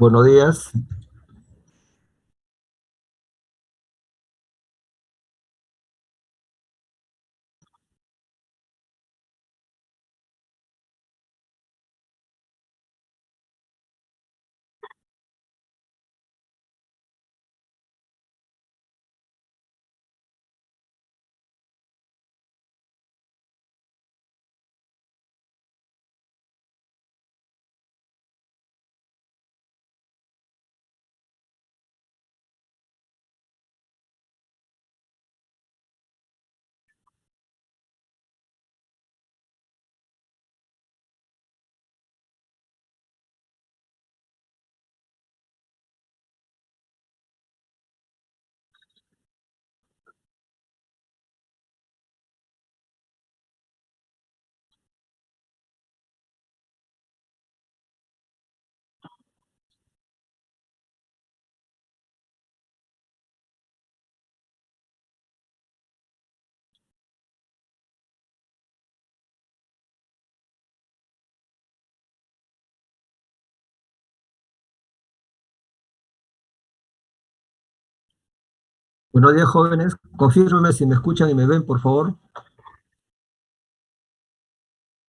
Buenos días. Buenos días, jóvenes. Confírmenme si me escuchan y me ven, por favor.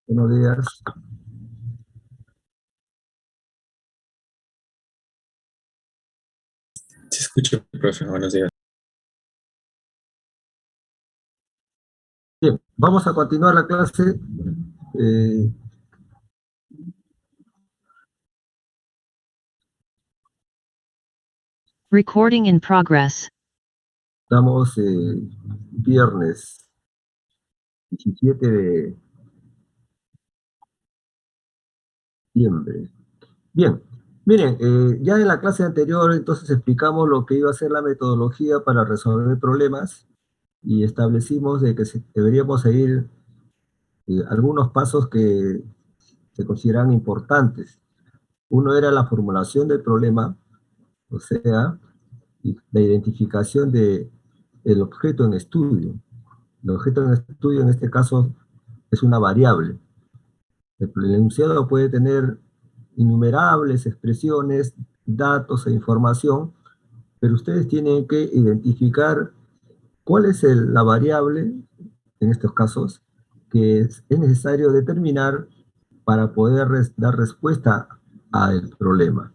Buenos días. Se escucha, profe. Buenos días. Bien, vamos a continuar la clase. Recording in progress. Estamos viernes 17 de septiembre. Bien, miren, ya en la clase anterior entonces explicamos lo que iba a ser la metodología para resolver problemas y establecimos de que deberíamos seguir algunos pasos que se consideran importantes. Uno era la formulación del problema, o sea, la identificación del objeto en estudio. El objeto en estudio en este caso es una variable. El enunciado puede tener innumerables expresiones, datos e información, pero ustedes tienen que identificar cuál es la variable, en estos casos, que es necesario determinar para poder dar respuesta al problema.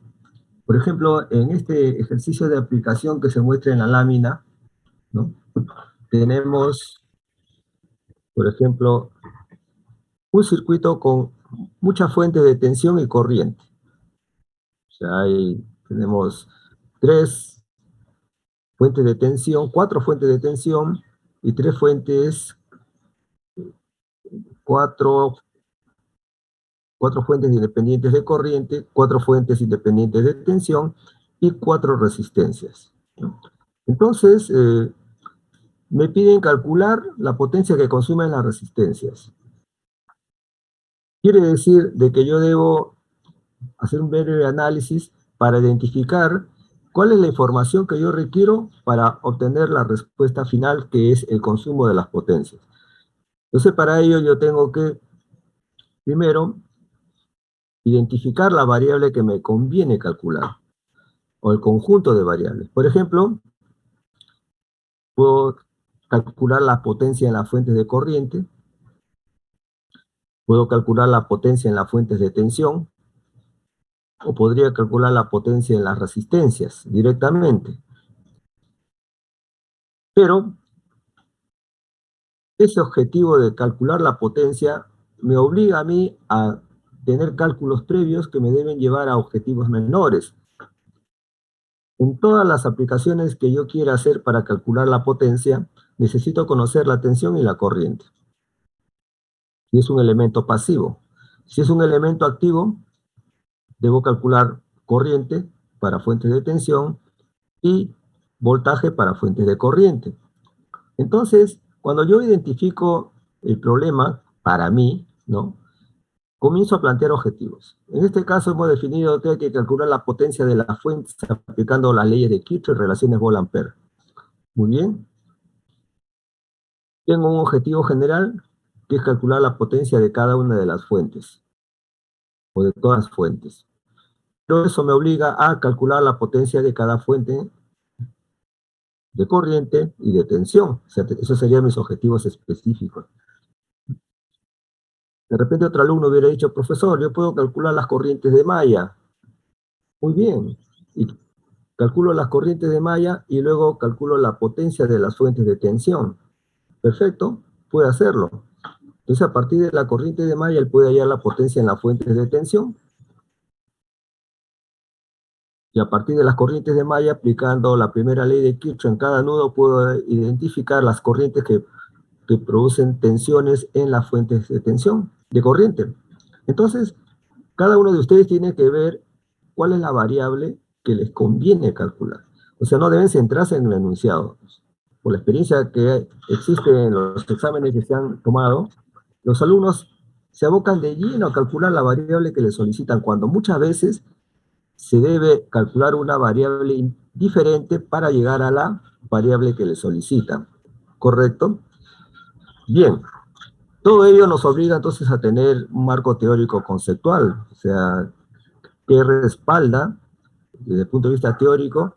Por ejemplo, en este ejercicio de aplicación que se muestra en la lámina, ¿no? Tenemos, por ejemplo, un circuito con muchas fuentes de tensión y corriente. O sea, tenemos cuatro fuentes de tensión y cuatro, cuatro fuentes independientes de corriente, cuatro fuentes independientes de tensión y cuatro resistencias. Entonces, me piden calcular la potencia que consumen las resistencias. Quiere decir de que yo debo hacer un breve análisis para identificar cuál es la información que yo requiero para obtener la respuesta final, que es el consumo de las potencias. Entonces, para ello yo tengo que, primero, identificar la variable que me conviene calcular, o el conjunto de variables. Por ejemplo, puedo calcular la potencia en las fuentes de corriente, puedo calcular la potencia en las fuentes de tensión, o podría calcular la potencia en las resistencias directamente. Pero ese objetivo de calcular la potencia me obliga a mí a tener cálculos previos que me deben llevar a objetivos menores. En todas las aplicaciones que yo quiera hacer para calcular la potencia, necesito conocer la tensión y la corriente. Si es un elemento pasivo. Si es un elemento activo, debo calcular corriente para fuentes de tensión y voltaje para fuentes de corriente. Entonces, cuando yo identifico el problema para mí, ¿no? Comienzo a plantear objetivos. En este caso hemos definido que hay que calcular la potencia de las fuentes aplicando las leyes de Kirchhoff y relaciones Bol-Ampere. Muy bien. Tengo un objetivo general que es calcular la potencia de cada una de las fuentes, o de todas las fuentes. eso me obliga a calcular la potencia de cada fuente de corriente y de tensión. O sea, esos serían mis objetivos específicos. De repente otro alumno hubiera dicho, profesor, yo puedo calcular las corrientes de malla. Muy bien. Y calculo las corrientes de malla y luego calculo la potencia de las fuentes de tensión. Perfecto, puede hacerlo. Entonces, a partir de la corriente de malla, él puede hallar la potencia en las fuentes de tensión. Y a partir de las corrientes de malla, aplicando la primera ley de Kirchhoff en cada nudo, puedo identificar las corrientes que producen tensiones en las fuentes de tensión, de corriente. Entonces, cada uno de ustedes tiene que ver cuál es la variable que les conviene calcular. O sea, no deben centrarse en el enunciado. Por la experiencia que existe en los exámenes que se han tomado, los alumnos se abocan de lleno a calcular la variable que les solicitan, cuando muchas veces se debe calcular una variable diferente para llegar a la variable que les solicitan. ¿Correcto? Bien, todo ello nos obliga entonces a tener un marco teórico conceptual, o sea, que respalda, desde el punto de vista teórico,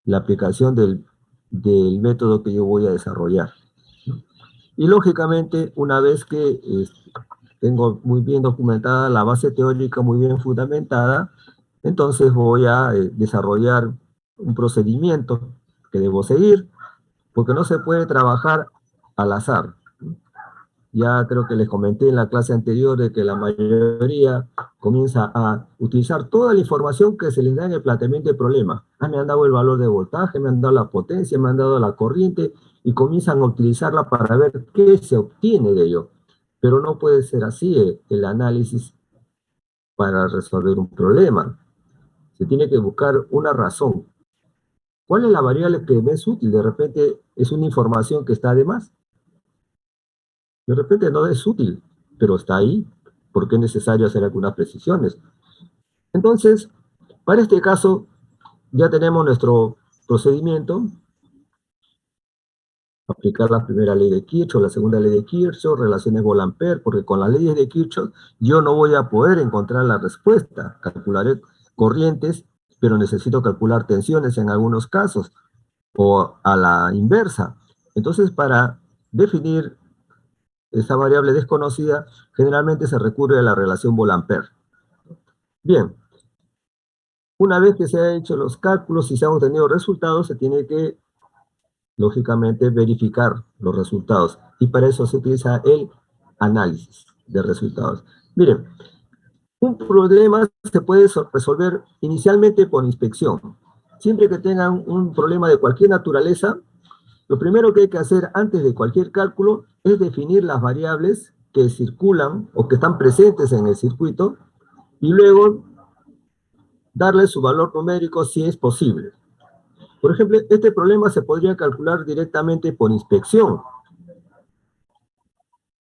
la aplicación del método que yo voy a desarrollar. Y lógicamente, una vez que tengo muy bien documentada la base teórica, muy bien fundamentada, entonces voy a desarrollar un procedimiento que debo seguir, porque no se puede trabajar al azar. Ya creo que les comenté en la clase anterior de que la mayoría comienza a utilizar toda la información que se les da en el planteamiento del problema. Ah, me han dado el valor de voltaje, me han dado la potencia, me han dado la corriente, y comienzan a utilizarla para ver qué se obtiene de ello. Pero no puede ser así el análisis para resolver un problema. Se tiene que buscar una razón. ¿Cuál es la variable que me es útil? De repente es una información que está de más. De repente no es útil, pero está ahí, porque es necesario hacer algunas precisiones. Entonces, para este caso, ya tenemos nuestro procedimiento, aplicar la primera ley de Kirchhoff, la segunda ley de Kirchhoff, relaciones Volt-Ampere, porque con las leyes de Kirchhoff yo no voy a poder encontrar la respuesta. Calcularé corrientes, pero necesito calcular tensiones en algunos casos, o a la inversa. Entonces, para definir esa variable desconocida, generalmente se recurre a la relación Volt-Ampere. Bien, una vez que se han hecho los cálculos y se han obtenido resultados, se tiene que, lógicamente, verificar los resultados. Y para eso se utiliza el análisis de resultados. Miren, un problema se puede resolver inicialmente por inspección. Siempre que tengan un problema de cualquier naturaleza, lo primero que hay que hacer antes de cualquier cálculo es definir las variables que circulan o que están presentes en el circuito, y luego darle su valor numérico si es posible. Por ejemplo, este problema se podría calcular directamente por inspección.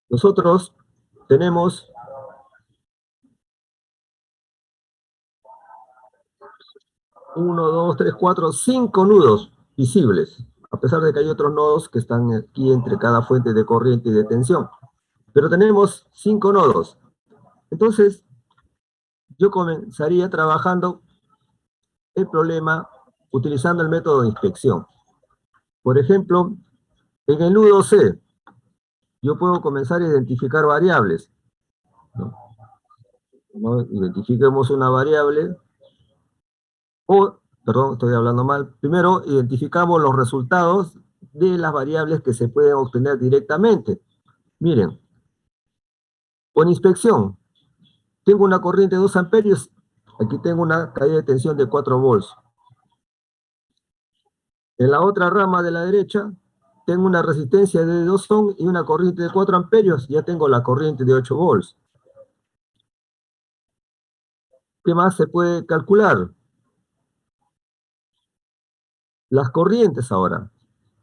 Nosotros tenemos 1, 2, 3, 4, 5 nudos visibles, a pesar de que hay otros nodos que están aquí entre cada fuente de corriente y de tensión. Pero tenemos 5 nodos. Entonces, yo comenzaría trabajando el problema utilizando el método de inspección. Por ejemplo, en el nudo C, yo puedo comenzar a identificar variables, ¿no? Identifiquemos una variable, perdón, estoy hablando mal. Primero, identificamos los resultados de las variables que se pueden obtener directamente. Miren, con inspección, tengo una corriente de 2 amperios, aquí tengo una caída de tensión de 4 volts. En la otra rama de la derecha, tengo una resistencia de 2 ohms y una corriente de 4 amperios, ya tengo la corriente de 8 volts. ¿Qué más se puede calcular? Las corrientes ahora.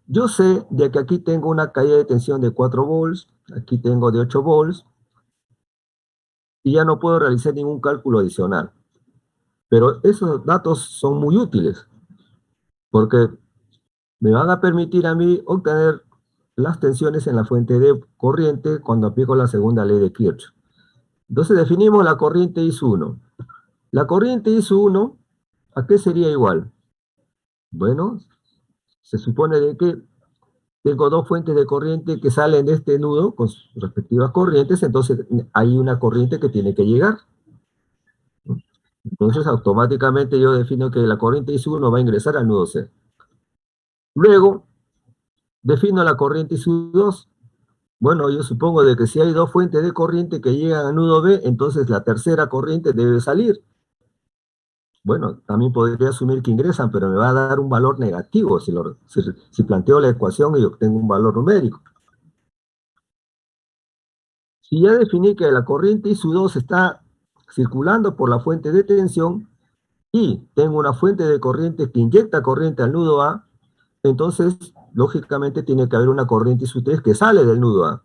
Yo sé de que aquí tengo una caída de tensión de 4 volts, aquí tengo de 8 volts, y ya no puedo realizar ningún cálculo adicional. Pero esos datos son muy útiles, porque me van a permitir a mí obtener las tensiones en la fuente de corriente cuando aplico la segunda ley de Kirchhoff. Entonces definimos la corriente I1. La corriente I1, ¿a qué sería igual? Bueno, se supone de que tengo dos fuentes de corriente que salen de este nudo con sus respectivas corrientes, entonces hay una corriente que tiene que llegar. Entonces automáticamente yo defino que la corriente I1 va a ingresar al nudo C. Luego, defino la corriente I2. Bueno, yo supongo de que si hay dos fuentes de corriente que llegan al nudo B, entonces la tercera corriente debe salir. Bueno, también podría asumir que ingresan, pero me va a dar un valor negativo si planteo la ecuación y obtengo un valor numérico. Si ya definí que la corriente I2 está circulando por la fuente de tensión y tengo una fuente de corriente que inyecta corriente al nudo A, entonces, lógicamente, tiene que haber una corriente I3 que sale del nudo A.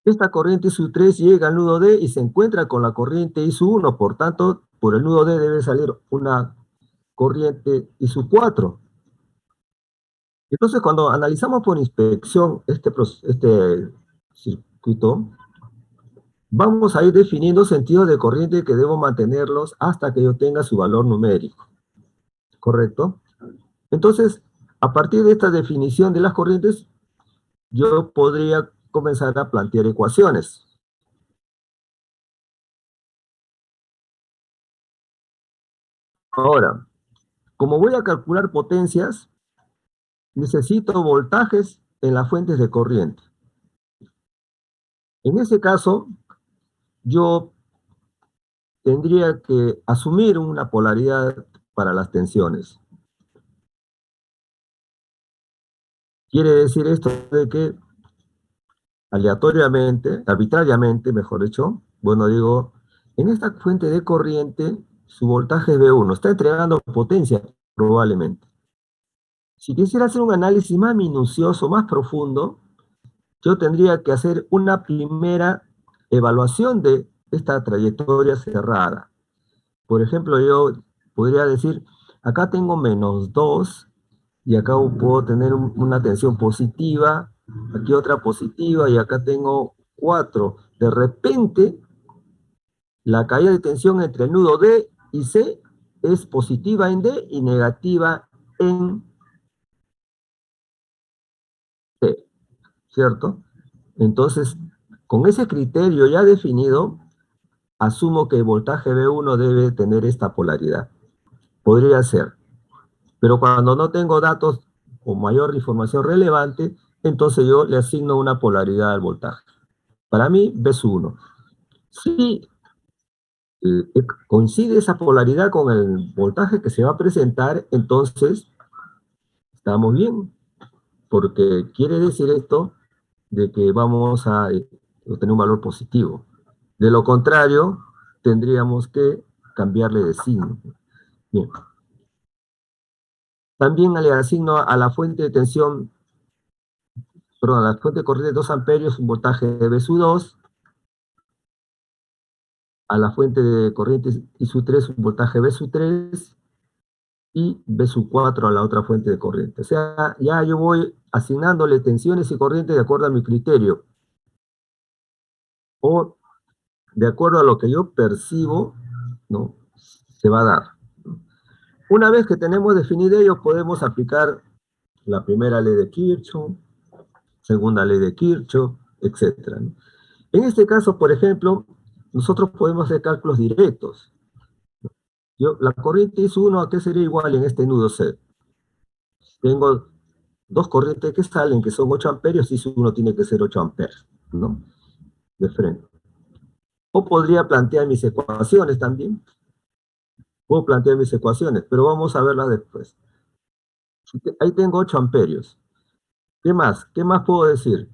Esta corriente I3 llega al nudo D y se encuentra con la corriente I1, por tanto, por el nudo D debe salir una corriente I4. Entonces, cuando analizamos por inspección este circuito, vamos a ir definiendo sentidos de corriente que debo mantenerlos hasta que yo tenga su valor numérico. ¿Correcto? Entonces, a partir de esta definición de las corrientes, yo podría comenzar a plantear ecuaciones. Ahora, como voy a calcular potencias, necesito voltajes en las fuentes de corriente. En ese caso, yo tendría que asumir una polaridad para las tensiones. Quiere decir esto de que aleatoriamente, arbitrariamente, mejor dicho, bueno, digo, en esta fuente de corriente, su voltaje es V1, está entregando potencia probablemente. Si quisiera hacer un análisis más minucioso, más profundo, yo tendría que hacer una primera evaluación de esta trayectoria cerrada. Por ejemplo, yo podría decir, acá tengo -2, y acá puedo tener una tensión positiva, aquí otra positiva, y acá tengo 4. De repente, la caída de tensión entre el nudo D y C es positiva en D y negativa en C, ¿cierto? Entonces, con ese criterio ya definido, asumo que el voltaje V1 debe tener esta polaridad. Podría ser. Pero cuando no tengo datos o mayor información relevante, entonces yo le asigno una polaridad al voltaje. Para mí, V1. Si coincide esa polaridad con el voltaje que se va a presentar, entonces estamos bien, porque quiere decir esto de que vamos a obtener un valor positivo. De lo contrario, tendríamos que cambiarle de signo. Bien. También le asigno a la fuente de tensión, perdón, a la fuente de corriente de 2 amperios un voltaje de V2, a la fuente de corriente I3 un voltaje V3 y V4 a la otra fuente de corriente. O sea, ya yo voy asignándole tensiones y corrientes de acuerdo a mi criterio o de acuerdo a lo que yo percibo, ¿no? Se va a dar. Una vez que tenemos definido ello, podemos aplicar la primera ley de Kirchhoff, segunda ley de Kirchhoff, etc. ¿no? En este caso, por ejemplo, nosotros podemos hacer cálculos directos. La corriente I1, ¿a qué sería igual en este nudo C? Tengo dos corrientes que salen, que son 8 amperios, y I1 tiene que ser 8 amperes, ¿no? De frente. O podría plantear mis ecuaciones también. Puedo plantear mis ecuaciones, pero vamos a verlas después. Ahí tengo 8 amperios. ¿Qué más? ¿Qué más puedo decir?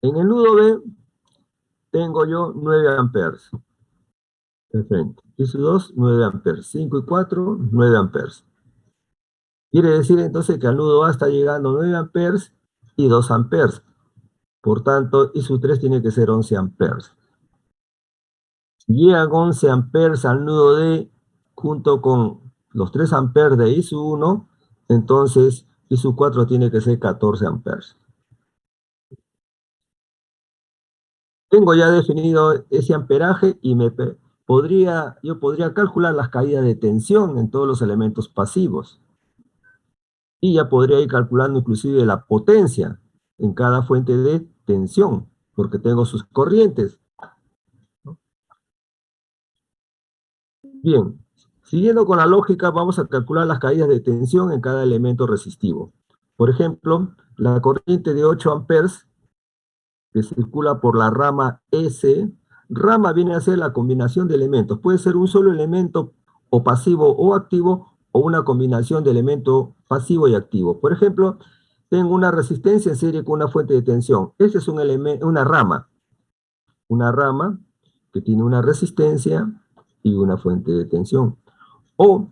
En el nudo B tengo yo 9 amperes. De frente. I2, 9 amperes. 5 y 4, 9 amperes. Quiere decir entonces que al nudo A está llegando 9 amperes y 2 amperes. Por tanto, I3 tiene que ser 11 amperes. Si llegan 11 amperes al nudo D junto con los 3 amperes de I1, entonces I4 tiene que ser 14 amperes. Tengo ya definido ese amperaje y yo podría calcular las caídas de tensión en todos los elementos pasivos. Y ya podría ir calculando inclusive la potencia en cada fuente de tensión, porque tengo sus corrientes. Bien, siguiendo con la lógica, vamos a calcular las caídas de tensión en cada elemento resistivo. Por ejemplo, la corriente de 8 amperes que circula por la rama S. Rama viene a ser la combinación de elementos. Puede ser un solo elemento o pasivo o activo, o una combinación de elemento pasivo y activo. Por ejemplo, tengo una resistencia en serie con una fuente de tensión. Este es una rama que tiene una resistencia y una fuente de tensión. O,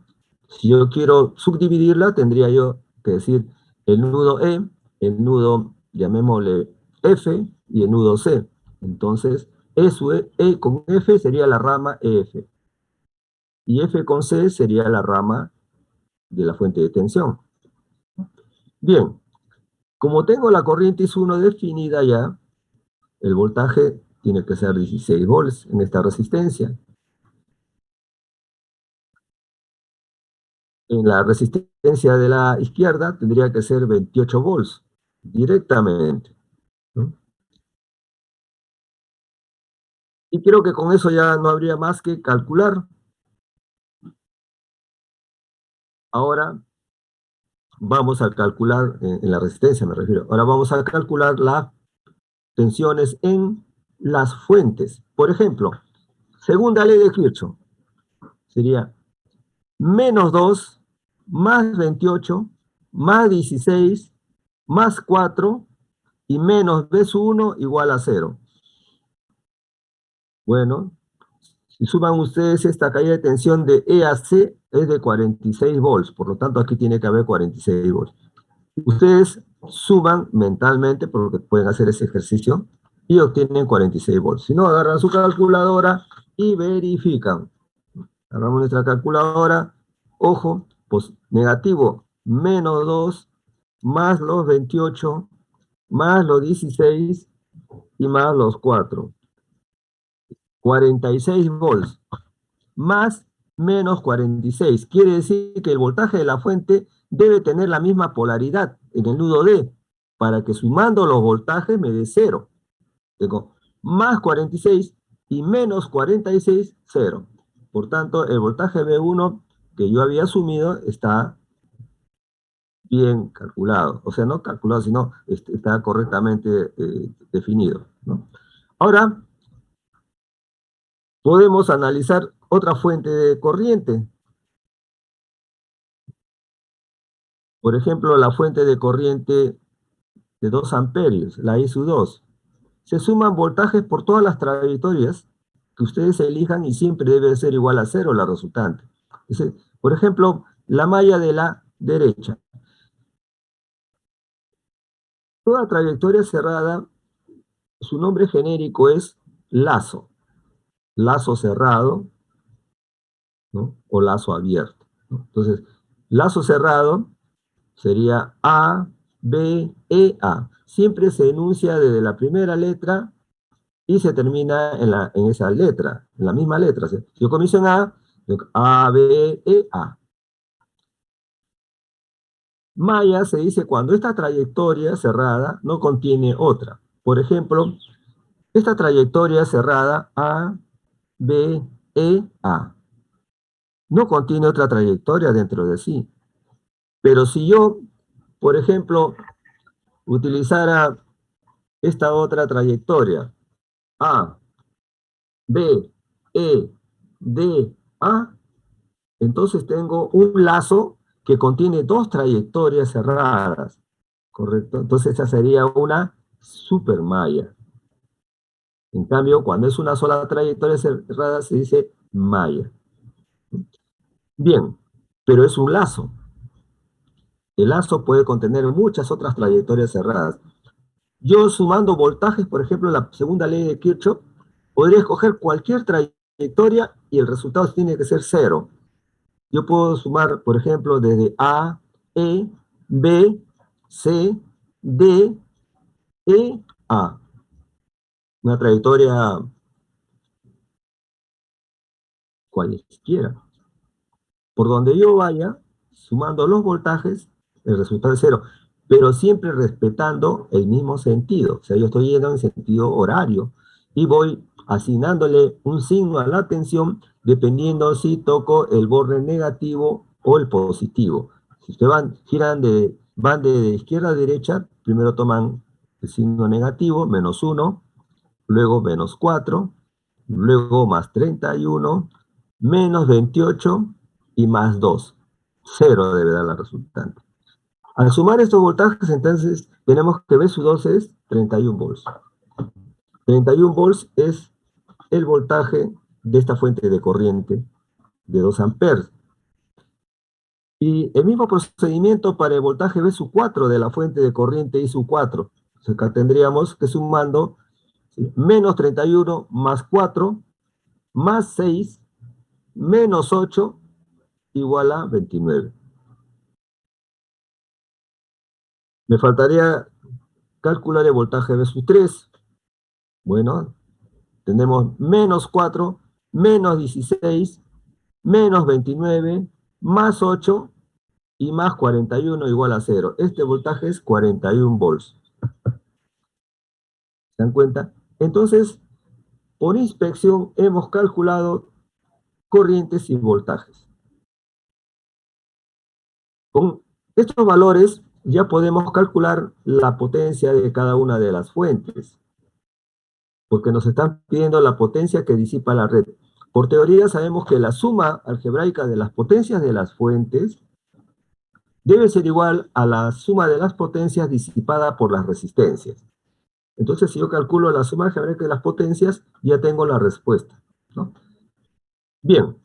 si yo quiero subdividirla, tendría yo que decir el nudo E, el nudo, llamémosle F, y el nudo C. Entonces, E con F sería la rama EF. Y F con C sería la rama de la fuente de tensión. Bien, como tengo la corriente I1 definida ya, el voltaje tiene que ser 16 volts en esta resistencia. En la resistencia de la izquierda tendría que ser 28 volts directamente, ¿no? Y creo que con eso ya no habría más que calcular. Ahora vamos a calcular, en la resistencia me refiero, ahora vamos a calcular las tensiones en las fuentes. Por ejemplo, segunda ley de Kirchhoff sería menos 2 más 28 más 16 más 4 y menos B 1 igual a 0. Bueno, si suman ustedes esta caída de tensión de E a C es de 46 volts, por lo tanto aquí tiene que haber 46 volts. Ustedes suman mentalmente, porque pueden hacer ese ejercicio, y obtienen 46 volts. Si no, agarran su calculadora y verifican. Agarramos nuestra calculadora, ojo, pues negativo, menos 2, más los 28, más los 16 y más los 4. 46 volts, más menos 46. Quiere decir que el voltaje de la fuente debe tener la misma polaridad en el nudo D, para que sumando los voltajes me dé 0. Tengo más 46 y menos 46, 0. Por tanto, el voltaje B1 que yo había asumido está bien calculado. O sea, no calculado, sino está correctamente definido, ¿no? Ahora, podemos analizar otra fuente de corriente. Por ejemplo, la fuente de corriente de 2 amperios, la ISU2. Se suman voltajes por todas las trayectorias que ustedes elijan y siempre debe ser igual a 0 la resultante. Por ejemplo, la malla de la derecha. Toda trayectoria cerrada, su nombre genérico es lazo. Lazo cerrado, ¿no? O lazo abierto, ¿no? Entonces, lazo cerrado sería A, B, E, A. Siempre se enuncia desde la primera letra y se termina en esa letra, en la misma letra. Si yo comienzo en A, B, E, A. Malla se dice cuando esta trayectoria cerrada no contiene otra. Por ejemplo, esta trayectoria cerrada A, B, E, A. No contiene otra trayectoria dentro de sí. Pero si yo, por ejemplo, utilizara esta otra trayectoria, A, B, E, D, A, entonces tengo un lazo que contiene dos trayectorias cerradas, ¿correcto? Entonces esa sería una supermalla. En cambio, cuando es una sola trayectoria cerrada, se dice malla. Bien, pero es un lazo. El lazo puede contener muchas otras trayectorias cerradas. Yo sumando voltajes, por ejemplo, la segunda ley de Kirchhoff, podría escoger cualquier trayectoria y el resultado tiene que ser 0. Yo puedo sumar, por ejemplo, desde A, E, B, C, D, E, A. una trayectoria cualesquiera. Por donde yo vaya, sumando los voltajes, el resultado es cero, pero siempre respetando el mismo sentido. O sea, yo estoy yendo en sentido horario y voy asignándole un signo a la tensión dependiendo si toco el borde negativo o el positivo. Si ustedes van de izquierda a derecha, primero toman el signo negativo, -1, luego -4, luego +31, -28 y +2. Cero debe dar la resultante. Al sumar estos voltajes, entonces, tenemos que V2 es 31 volts. 31 volts es el voltaje de esta fuente de corriente de 2 amperes. Y el mismo procedimiento para el voltaje V4 de la fuente de corriente I4. O sea, acá tendríamos que sumando, ¿sí?, -31 más 4 más 6 menos 8 igual a 29. Me faltaría calcular el voltaje versus 3. Bueno, tenemos -4, -16, -29, +8 y +41 igual a 0. Este voltaje es 41 volts. ¿Se dan cuenta? Entonces, por inspección hemos calculado corrientes y voltajes. Con estos valores ya podemos calcular la potencia de cada una de las fuentes, porque nos están pidiendo la potencia que disipa la red. Por teoría sabemos que la suma algebraica de las potencias de las fuentes debe ser igual a la suma de las potencias disipada por las resistencias. Entonces, si yo calculo la suma algebraica de las potencias, ya tengo la respuesta, ¿no? Bien,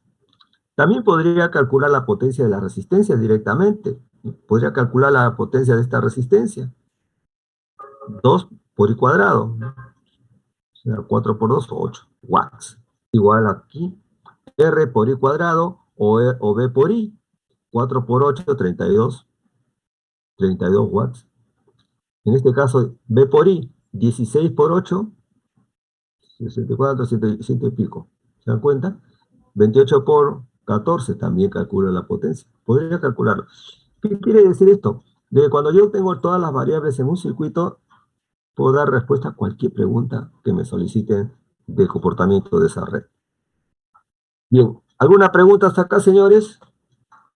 también podría calcular la potencia de la resistencia directamente. Podría calcular la potencia de esta resistencia. 2 por I cuadrado. O sea, 4 por 2, 8 watts. Igual aquí, R por I cuadrado o B por I. 4 por 8, 32 watts. En este caso, B por I, 16 por 8, 64, 100 y pico. ¿Se dan cuenta? 28 por 14 también calculo la potencia. Podría calcularlo. ¿Qué quiere decir esto? De que cuando yo tengo todas las variables en un circuito, puedo dar respuesta a cualquier pregunta que me soliciten del comportamiento de esa red. Bien, ¿alguna pregunta hasta acá, señores?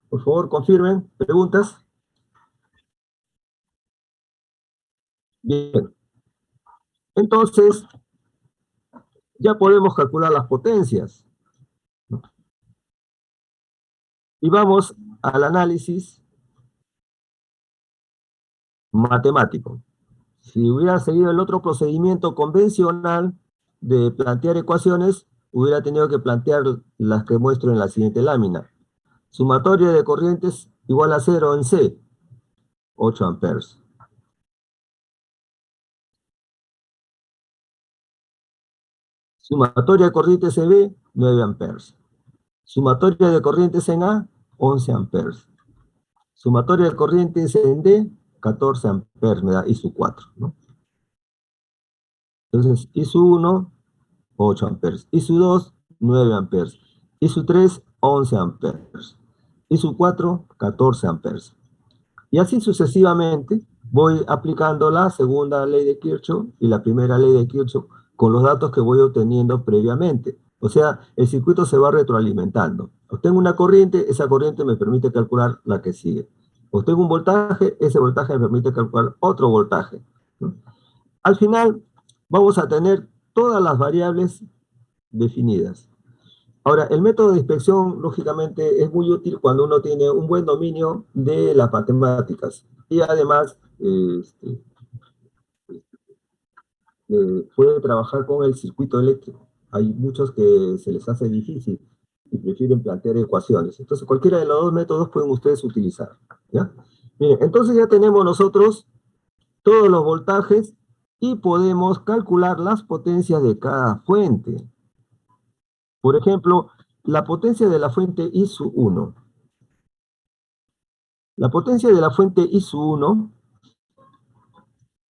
Por favor, confirmen. ¿Preguntas? Bien. Entonces, ya podemos calcular las potencias, ¿no? Y vamos al análisis matemático. Si hubiera seguido el otro procedimiento convencional de plantear ecuaciones, hubiera tenido que plantear las que muestro en la siguiente lámina. Sumatoria de corrientes igual a 0 en C, 8 amperes. Sumatoria de corrientes en B, 9 amperes. Sumatoria de corrientes en A, 11 amperes. Sumatoria de corrientes en D, 14 amperes, me da I4, ¿no? Entonces, I1, 8 amperes. I2, 9 amperes. I3, 11 amperes. I4, 14 amperes. Y así sucesivamente voy aplicando la segunda ley de Kirchhoff y la primera ley de Kirchhoff con los datos que voy obteniendo previamente. O sea, el circuito se va retroalimentando. Obtengo una corriente, esa corriente me permite calcular la que sigue. Obtengo un voltaje, ese voltaje me permite calcular otro voltaje, ¿no? Al final, vamos a tener todas las variables definidas. Ahora, el método de inspección, lógicamente, es muy útil cuando uno tiene un buen dominio de las matemáticas. Y además, puede trabajar con el circuito eléctrico. Hay muchos que se les hace difícil y prefieren plantear ecuaciones. Entonces, cualquiera de los dos métodos pueden ustedes utilizar, ¿ya? Miren, entonces ya tenemos nosotros todos los voltajes y podemos calcular las potencias de cada fuente. Por ejemplo, la potencia de la fuente I1. La potencia de la fuente I1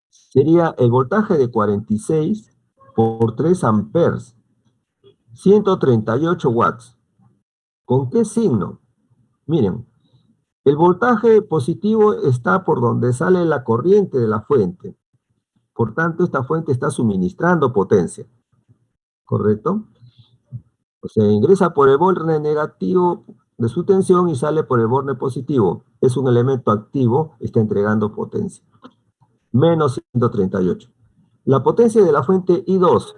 sería el voltaje de 46 por 3 amperes, 138 watts. ¿Con qué signo? Miren, el voltaje positivo está por donde sale la corriente de la fuente. Por tanto, esta fuente está suministrando potencia. ¿Correcto? O sea, ingresa por el borde negativo de su tensión y sale por el borde positivo. Es un elemento activo, está entregando potencia. Menos 138. La potencia de la fuente I2.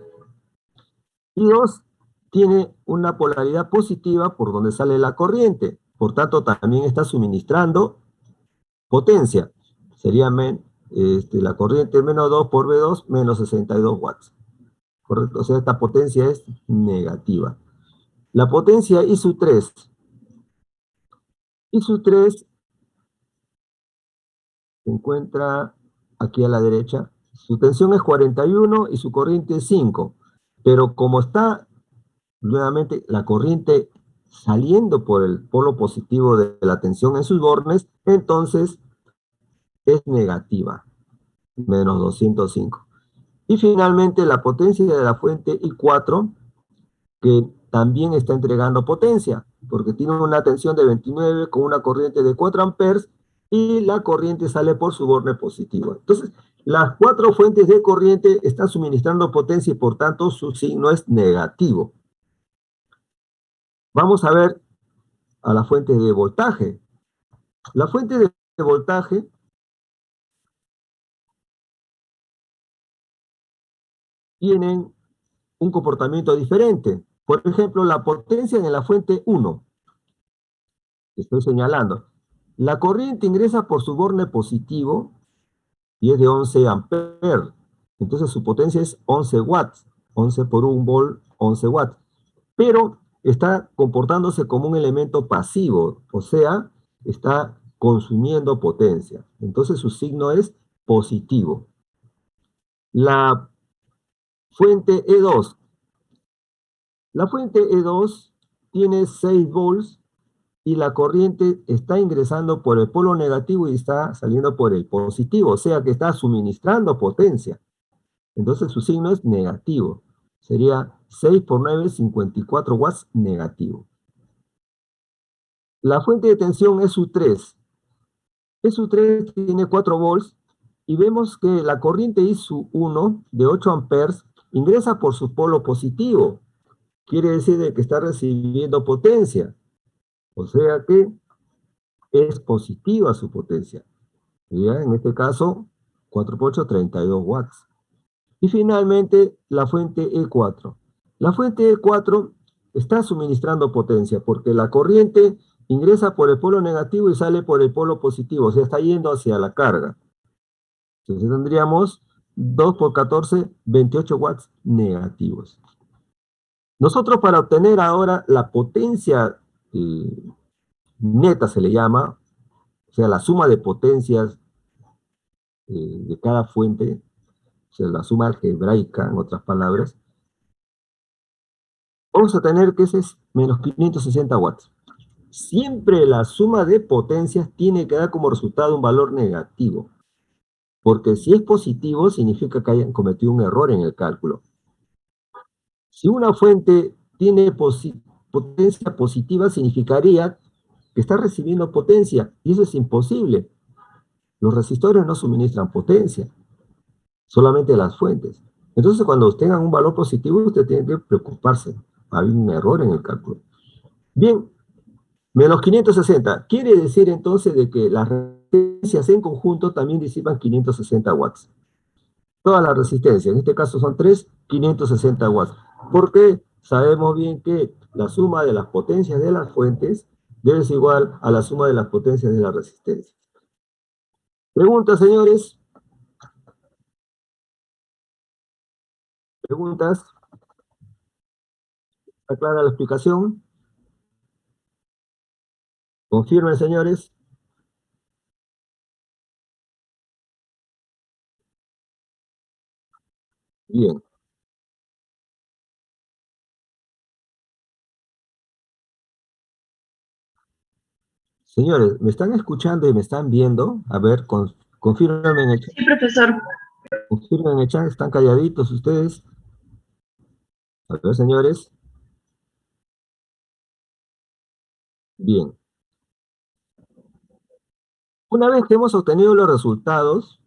I2 tiene una polaridad positiva por donde sale la corriente. Por tanto, también está suministrando potencia. Sería la corriente menos 2 por V2 menos 62 watts. ¿Correcto? O sea, esta potencia es negativa. La potencia I sub 3. I sub 3 se encuentra aquí a la derecha. Su tensión es 41 y su corriente es 5. Pero como está nuevamente la corriente saliendo por el polo positivo de la tensión en sus bornes, entonces es negativa, menos 205. Y finalmente la potencia de la fuente I4, que también está entregando potencia, porque tiene una tensión de 29 con una corriente de 4 amperes y la corriente sale por su borne positivo. Entonces, las 4 fuentes de corriente están suministrando potencia y por tanto su signo es negativo. Vamos a ver a la fuente de voltaje. La fuente de voltaje tienen un comportamiento diferente. Por ejemplo, la potencia en la fuente 1, que estoy señalando. La corriente ingresa por su borne positivo y es de 11 amperes. Entonces su potencia es 11 watts. 11 por 1 volt, 11 watts. Pero está comportándose como un elemento pasivo, o sea, está consumiendo potencia. Entonces su signo es positivo. La fuente E2. La fuente E2 tiene 6 volts y la corriente está ingresando por el polo negativo y está saliendo por el positivo, o sea que está suministrando potencia. Entonces su signo es negativo. Sería 6 por 9, 54 watts negativo. La fuente de tensión es SU3. SU3 tiene 4 volts y vemos que la corriente ISU1 de 8 amperes ingresa por su polo positivo. Quiere decir que está recibiendo potencia. O sea que es positiva su potencia. ¿Ya? En este caso, 4 por 8, 32 watts. Y finalmente, la fuente E4. La fuente E4 está suministrando potencia porque la corriente ingresa por el polo negativo y sale por el polo positivo, o sea, está yendo hacia la carga. Entonces tendríamos 2 por 14, 28 watts negativos. Nosotros para obtener ahora la potencia neta se le llama, o sea, la suma de potencias de cada fuente, o sea, la suma algebraica, en otras palabras, vamos a tener que ese es menos 560 watts. Siempre la suma de potencias tiene que dar como resultado un valor negativo, porque si es positivo significa que hayan cometido un error en el cálculo. Si una fuente tiene potencia positiva, significaría que está recibiendo potencia, y eso es imposible. Los resistores no suministran potencia, solamente las fuentes. Entonces, cuando tengan un valor positivo, usted tiene que preocuparse. Hay un error en el cálculo. Bien, menos 560. Quiere decir entonces de que las resistencias en conjunto también disipan 560 watts. Todas las resistencias, en este caso son 3, 560 watts. Porque sabemos bien que la suma de las potencias de las fuentes debe ser igual a la suma de las potencias de las resistencias. ¿Preguntas, señores? ¿Preguntas? ¿Está clara la explicación? Confirmen, señores. Bien. Señores, ¿me están escuchando y me están viendo? A ver, confirmen en el chat. Sí, profesor. Confirmen en el chat, ¿están calladitos ustedes? A ver, señores. Bien. Una vez que hemos obtenido los resultados,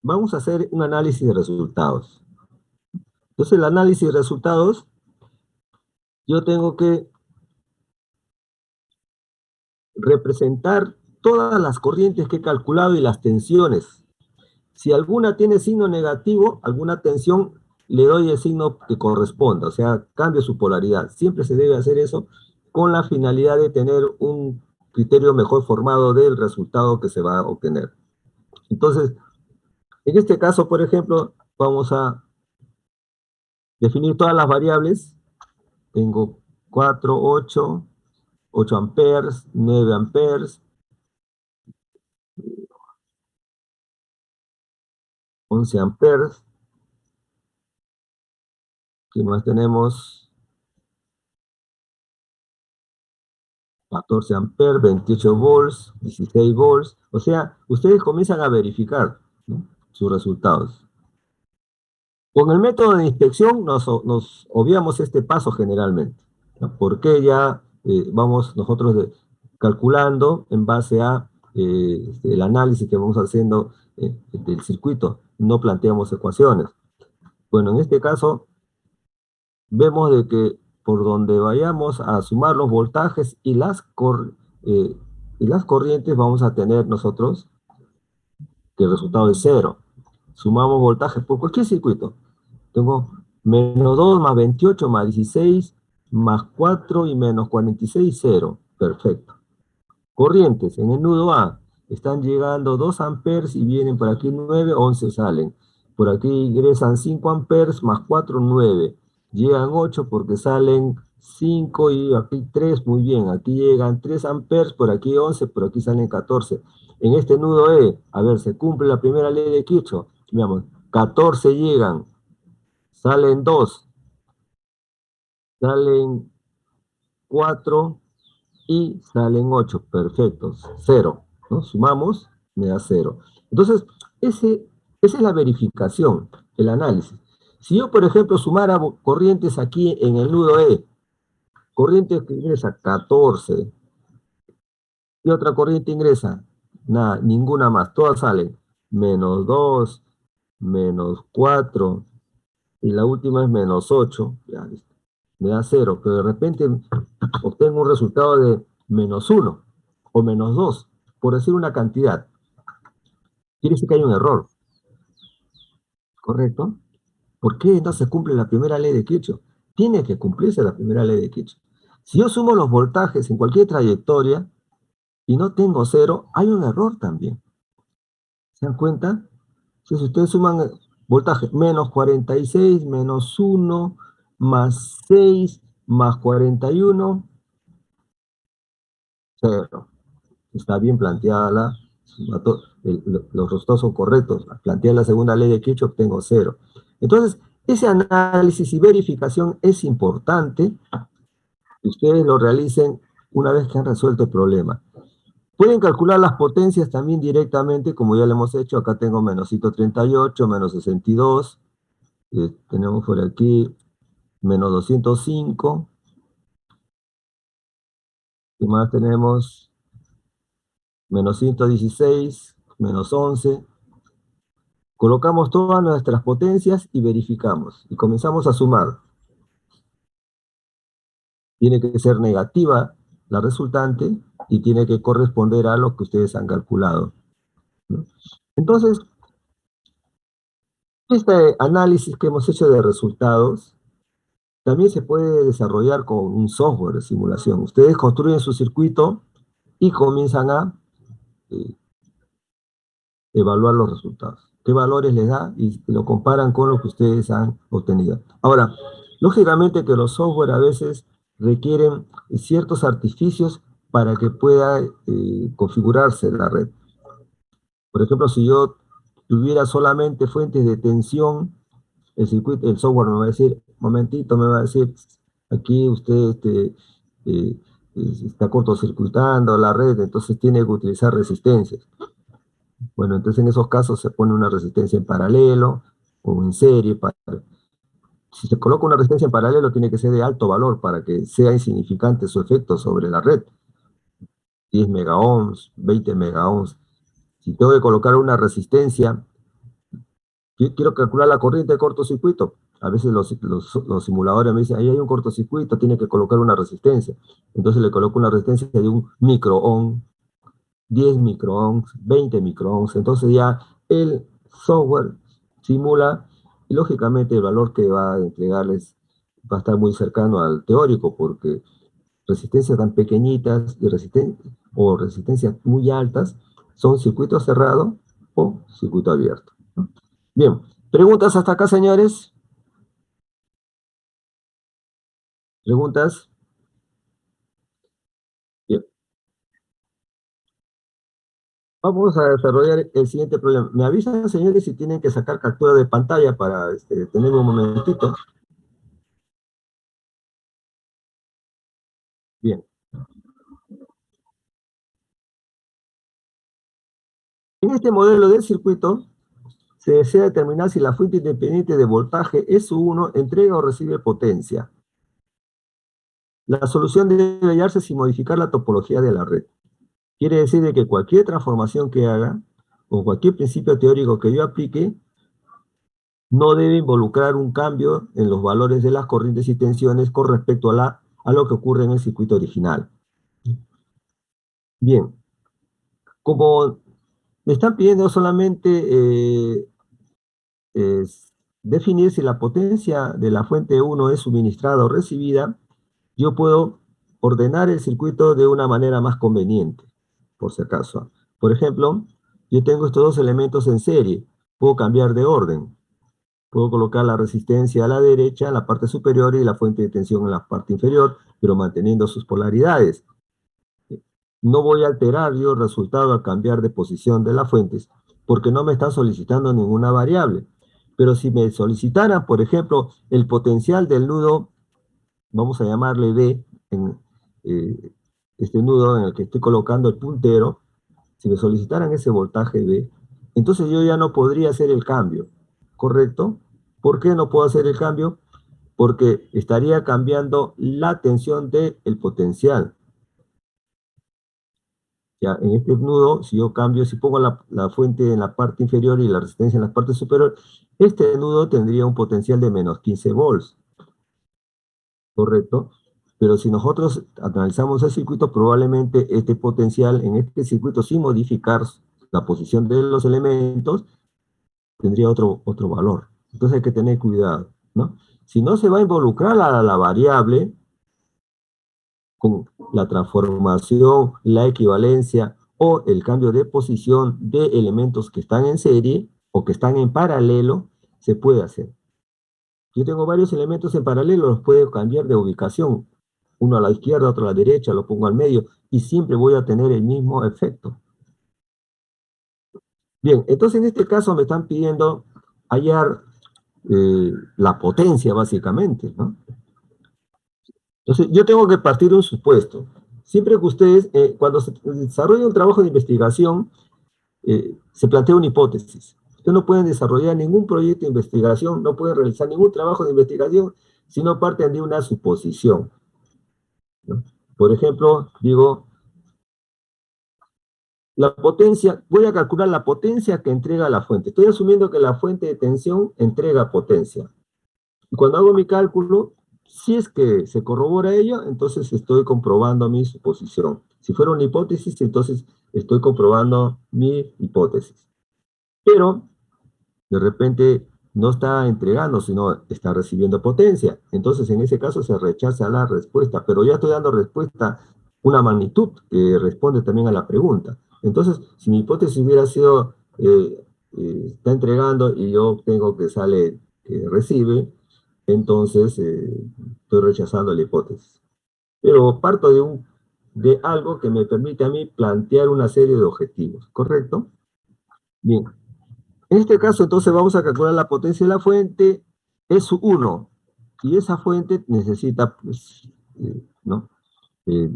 vamos a hacer un análisis de resultados. Entonces, el análisis de resultados, yo tengo que representar todas las corrientes que he calculado y las tensiones. Si alguna tiene signo negativo, alguna tensión, le doy el signo que corresponda, o sea, cambio su polaridad. Siempre se debe hacer eso con la finalidad de tener un criterio mejor formado del resultado que se va a obtener. Entonces, en este caso, por ejemplo, vamos a definir todas las variables. Tengo 4, 8 amperes, 9 amperes, 11 amperes. ¿Qué más tenemos? 14 amperes, 28 volts, 16 volts. O sea, ustedes comienzan a verificar, ¿no?, sus resultados. Con el método de inspección nos obviamos este paso generalmente, ¿no? Porque ya vamos nosotros calculando en base a el análisis que vamos haciendo del circuito. No planteamos ecuaciones. Bueno, en este caso vemos de que por donde vayamos a sumar los voltajes eh, y las corrientes, vamos a tener nosotros que el resultado es cero. Sumamos voltajes por cualquier circuito. Tengo menos 2 más 28 más 16 más 4 y menos 46, 0. Perfecto. Corrientes en el nudo A. Están llegando 2 amperes y vienen por aquí 9, 11 salen. Por aquí ingresan 5 amperes más 4, 9. Llegan 8 porque salen 5 y aquí 3, muy bien. Aquí llegan 3 amperes, por aquí 11, por aquí salen 14. En este nudo E, a ver, se cumple la primera ley de Kirchhoff. Veamos, 14 llegan, salen 2, salen 4 y salen 8, perfectos, 0, ¿no? Sumamos, me da 0. Entonces, esa es la verificación, el análisis. Si yo, por ejemplo, sumara corrientes aquí en el nudo E, corriente que ingresa 14, y otra corriente ingresa, nada, ninguna más, todas salen, menos 2, menos 4, y la última es menos 8, ya, me da 0, pero de repente obtengo un resultado de menos 1 o menos 2, por decir una cantidad. Quiere decir que hay un error, ¿correcto? ¿Por qué entonces cumple la primera ley de Kirchhoff? Tiene que cumplirse la primera ley de Kirchhoff. Si yo sumo los voltajes en cualquier trayectoria y no tengo 0, hay un error también. ¿Se dan cuenta? Entonces ustedes suman voltaje menos 46, menos 1, más 6, más 41, 0. Está bien planteada los resultados son correctos. Plantea la segunda ley de Kirchhoff, obtengo 0. Entonces, ese análisis y verificación es importante que ustedes lo realicen una vez que han resuelto el problema. Pueden calcular las potencias también directamente, como ya lo hemos hecho. Acá tengo menos 138, menos 62. Tenemos por aquí menos 205. ¿Qué más tenemos? Menos 116, menos 11. Colocamos todas nuestras potencias y verificamos. Y comenzamos a sumar. Tiene que ser negativa la resultante y tiene que corresponder a lo que ustedes han calculado, ¿no? Entonces, este análisis que hemos hecho de resultados también se puede desarrollar con un software de simulación. Ustedes construyen su circuito y comienzan a eh, evaluar los resultados. ¿Qué valores les da? Y lo comparan con lo que ustedes han obtenido. Ahora, lógicamente que los software a veces requieren ciertos artificios para que pueda configurarse la red. Por ejemplo, si yo tuviera solamente fuentes de tensión, el circuito, el software me va a decir, momentito, me va a decir, aquí usted eh, está cortocircuitando la red, entonces tiene que utilizar resistencias. Bueno, entonces en esos casos se pone una resistencia en paralelo o en serie Si se coloca una resistencia en paralelo, tiene que ser de alto valor para que sea insignificante su efecto sobre la red. 10 megaohms, 20 megaohms. Si tengo que colocar una resistencia, quiero calcular la corriente de cortocircuito. A veces los simuladores me dicen, ahí hay un cortocircuito, tiene que colocar una resistencia. Entonces le coloco una resistencia de un microohm, 10 microohms, 20 microohms. Entonces ya el software simula, y lógicamente el valor que va a entregarles va a estar muy cercano al teórico, porque resistencias tan pequeñitas o resistencias muy altas son circuito cerrado o circuito abierto, ¿no? Bien, ¿preguntas hasta acá, señores? ¿Preguntas? Bien, vamos a desarrollar el siguiente problema. Me avisan, señores, si tienen que sacar captura de pantalla para tener un momentito. Bien, en este modelo del circuito se desea determinar si la fuente independiente de voltaje S1 entrega o recibe potencia. La solución debe hallarse sin modificar la topología de la red. Quiere decir de que cualquier transformación que haga, o cualquier principio teórico que yo aplique, no debe involucrar un cambio en los valores de las corrientes y tensiones con respecto a lo que ocurre en el circuito original. Bien, como me están pidiendo solamente definir si la potencia de la fuente 1 es suministrada o recibida, yo puedo ordenar el circuito de una manera más conveniente, por si acaso. Por ejemplo, yo tengo estos dos elementos en serie, puedo cambiar de orden. Puedo colocar la resistencia a la derecha, en la parte superior, y la fuente de tensión en la parte inferior, pero manteniendo sus polaridades. No voy a alterar yo el resultado al cambiar de posición de las fuentes, porque no me están solicitando ninguna variable. Pero si me solicitaran, por ejemplo, el potencial del nudo, vamos a llamarle B, en este nudo en el que estoy colocando el puntero, si me solicitaran ese voltaje B, entonces yo ya no podría hacer el cambio, ¿correcto? ¿Por qué no puedo hacer el cambio? Porque estaría cambiando la tensión del potencial. Ya, en este nudo, si yo cambio, si pongo la fuente en la parte inferior y la resistencia en la parte superior, este nudo tendría un potencial de menos 15 volts, ¿correcto? Pero si nosotros analizamos el circuito, probablemente este potencial en este circuito, sin modificar la posición de los elementos, tendría otro valor. Entonces hay que tener cuidado, ¿no? Si no se va a involucrar la variable con la transformación, la equivalencia o el cambio de posición de elementos que están en serie o que están en paralelo, se puede hacer. Yo tengo varios elementos en paralelo, los puedo cambiar de ubicación. Uno a la izquierda, otro a la derecha, lo pongo al medio y siempre voy a tener el mismo efecto. Bien, entonces en este caso me están pidiendo hallar la potencia básicamente, ¿no? Entonces yo tengo que partir de un supuesto. Siempre que ustedes, cuando se desarrolla un trabajo de investigación, se plantea una hipótesis. Ustedes no pueden desarrollar ningún proyecto de investigación, no pueden realizar ningún trabajo de investigación si no parten de una suposición, ¿no? Por ejemplo, digo, la potencia, voy a calcular la potencia que entrega la fuente. Estoy asumiendo que la fuente de tensión entrega potencia. Y cuando hago mi cálculo, si es que se corrobora ello, entonces estoy comprobando mi suposición. Si fuera una hipótesis, entonces estoy comprobando mi hipótesis. Pero de repente no está entregando, sino está recibiendo potencia. Entonces en ese caso se rechaza la respuesta, pero ya estoy dando respuesta, una magnitud que responde también a la pregunta. Entonces, si mi hipótesis hubiera sido, está entregando y yo tengo que sale que recibe, entonces estoy rechazando la hipótesis. Pero parto de algo que me permite a mí plantear una serie de objetivos, ¿correcto? Bien, en este caso, entonces, vamos a calcular la potencia de la fuente, es 1, y esa fuente necesita, pues, ¿no? Eh,